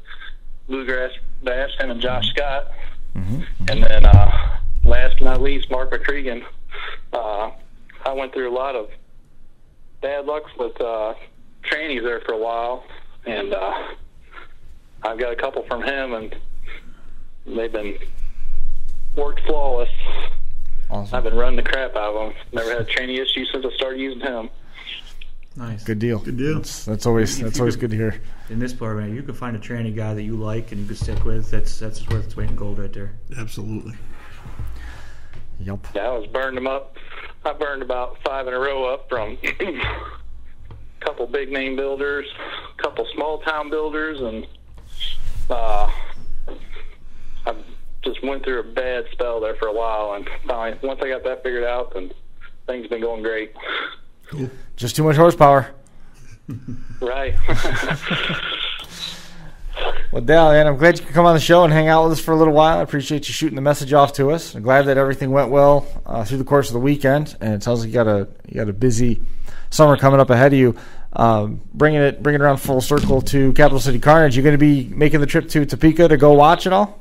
Bluegrass Bash, him and Josh Scott. Mm-hmm. And then last but not least, Mark McCregan. I went through a lot of bad luck with trannies there for a while, and I've got a couple from him, and they've been worked flawless. Awesome. I've been running the crap out of them. Never had a tranny issue since I started using him. Nice. Good deal. Good deal. That's always good to hear. In this program, you can find a tranny guy that you like and you can stick with. That's worth its weight in gold right there. Absolutely. Yep. Yeah, I was burned them up. I burned about 5 in a row up from a couple big name builders, a couple small town builders, and I just went through a bad spell there for a while. And finally, once I got that figured out, then things have been going great. Cool. Just too much horsepower. Right. Well, Dale, man, I'm glad you could come on the show and hang out with us for a little while. I appreciate you shooting the message off to us. I'm glad that everything went well through the course of the weekend, and it sounds like you got a busy summer coming up ahead of you. Bringing it around full circle to Capital City Carnage. You going to be making the trip to Topeka to go watch it all?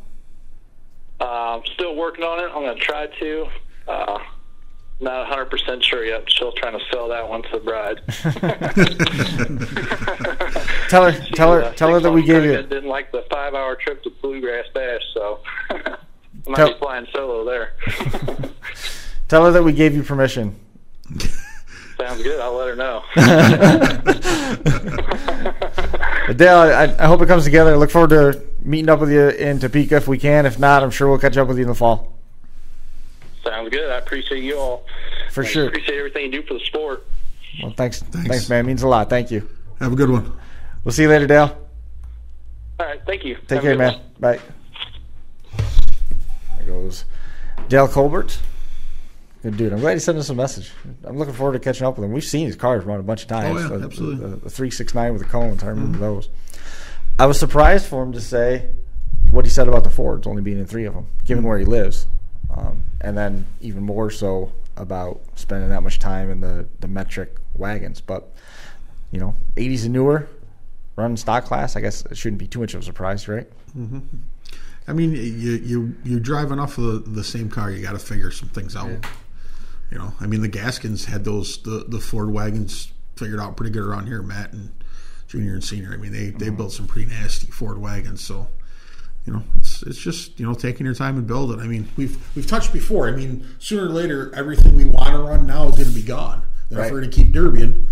I'm still working on it. I'm going to try to. Not 100% sure yet. Still trying to sell that one to the bride. tell her that we gave you. Didn't like the 5-hour trip to Bluegrass Bash, so I might be flying solo there. Tell her that we gave you permission. Sounds good. I'll let her know. Dale, I hope it comes together. I look forward to meeting up with you in Topeka if we can. If not, I'm sure we'll catch up with you in the fall. Sounds good. I appreciate you all. For sure. Appreciate everything you do for the sport. Well, thanks, man. It means a lot. Thank you. Have a good one. We'll see you later, Dale. All right, thank you. Take care, man. Bye. There goes Dale Colbert. Good dude. I'm glad he sent us a message. I'm looking forward to catching up with him. We've seen his cars run a bunch of times. Oh, yeah, absolutely. The 369 with the cones. I remember those. I was surprised for him to say what he said about the Fords only being in 3 of them, given where he lives. And then even more so about spending that much time in the metric wagons. But, 80s and newer, running stock class, I guess it shouldn't be too much of a surprise, right? Mm-hmm. I mean, you drive enough of the same car, you got to figure some things out. Yeah. I mean, the Gaskins had the Ford wagons figured out pretty good around here, Matt and Junior and Senior. I mean, they built some pretty nasty Ford wagons, so it's just taking your time and build it. I mean, we've touched before. I mean, sooner or later, everything we want to run now is going to be gone. And if we're going to keep derbying,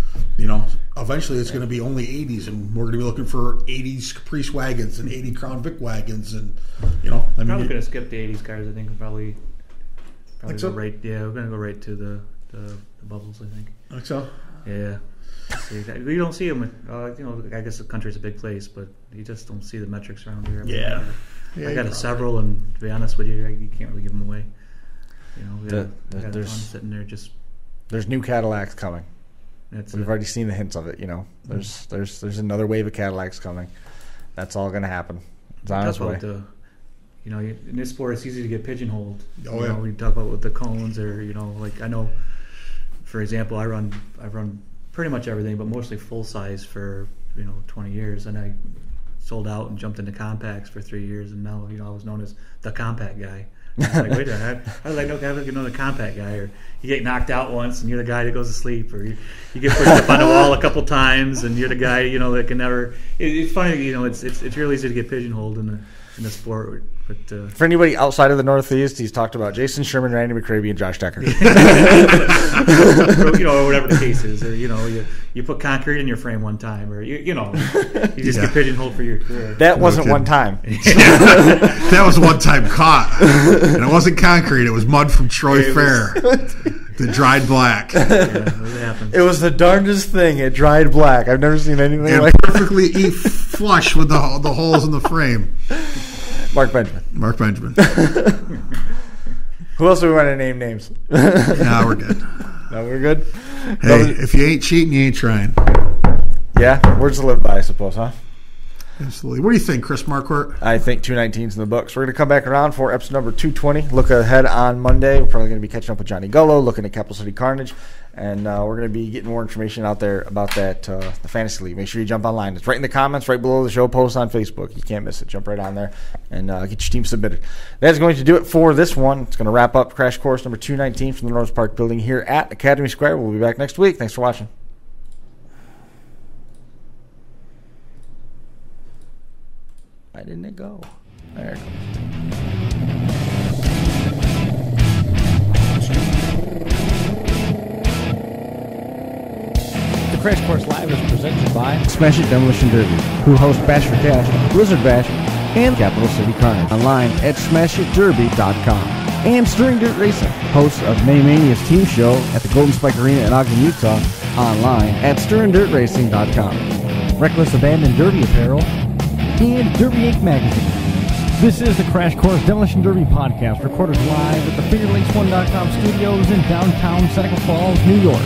eventually it's going to be only 80s, and we're going to be looking for 80s Caprice wagons and 80 Crown Vic wagons, and probably going to skip the 80s cars. I think probably so? go right. Yeah, we're going to go right to the bubbles. I think. Like so? Yeah. We don't see them. I guess the country's a big place, but you just don't see the metrics around here. I got several, and to be honest with you, you can't really give them away. We got a ton sitting there. There's new Cadillacs coming. We've already seen the hints of it. There's another wave of Cadillacs coming. That's all going to happen. It's on its way. In this sport, it's easy to get pigeonholed. We talk about with the cones, or like I know, for example, I run pretty much everything, but mostly full size for 20 years, and I sold out and jumped into compacts for 3 years, and now I was known as the compact guy. Like, wait a minute, how did I know the compact guy? Or you get knocked out once and you're the guy that goes to sleep, or you get pushed up on the wall a couple times and you're the guy that can never. It's funny, it's really easy to get pigeonholed in the sport. But for anybody outside of the Northeast, he's talked about Jason Sherman, Randy McCravey, and Josh Decker. Or whatever the case is, or you put concrete in your frame one time, or you just get pigeonholed for your career. That wasn't one time. That was one time caught, and it wasn't concrete; it was mud from Troy Fair. The dried black. It was the darndest thing. It dried black. I've never seen anything like perfectly flush with the holes in the frame. Mark Benjamin. Who else do we want to name names? No, we're good. No, we're good? Hey, if you ain't cheating, you ain't trying. Yeah, words to live by, I suppose, huh? Absolutely. What do you think, Chris Marquardt? I think 219's in the books. We're going to come back around for episode number 220. Look ahead on Monday. We're probably going to be catching up with Johnny Gullo, looking at Capital City Carnage, and we're going to be getting more information out there about that, the Fantasy League. Make sure you jump online. It's right in the comments, right below the show post on Facebook. You can't miss it. Jump right on there and get your team submitted. That's going to do it for this one. It's going to wrap up Crash Course number 219 from the North Park building here at Academy Square. We'll be back next week. Thanks for watching. Why didn't it go? There it goes. The Crash Course Live is presented by Smash It Demolition Derby, who host Bash for Cash, Blizzard Bash, and Capital City Carnage. Online at smashitderby.com. And Stirring Dirt Racing, hosts of May Mania's team show at the Golden Spike Arena in Ogden, Utah. Online at stirringdirtracing.com. Reckless Abandon Derby Apparel, and Derby Inc. Magazine. This is the Crash Course Demolition Derby podcast, recorded live at the FingerLakes1.com studios in downtown Seneca Falls, New York.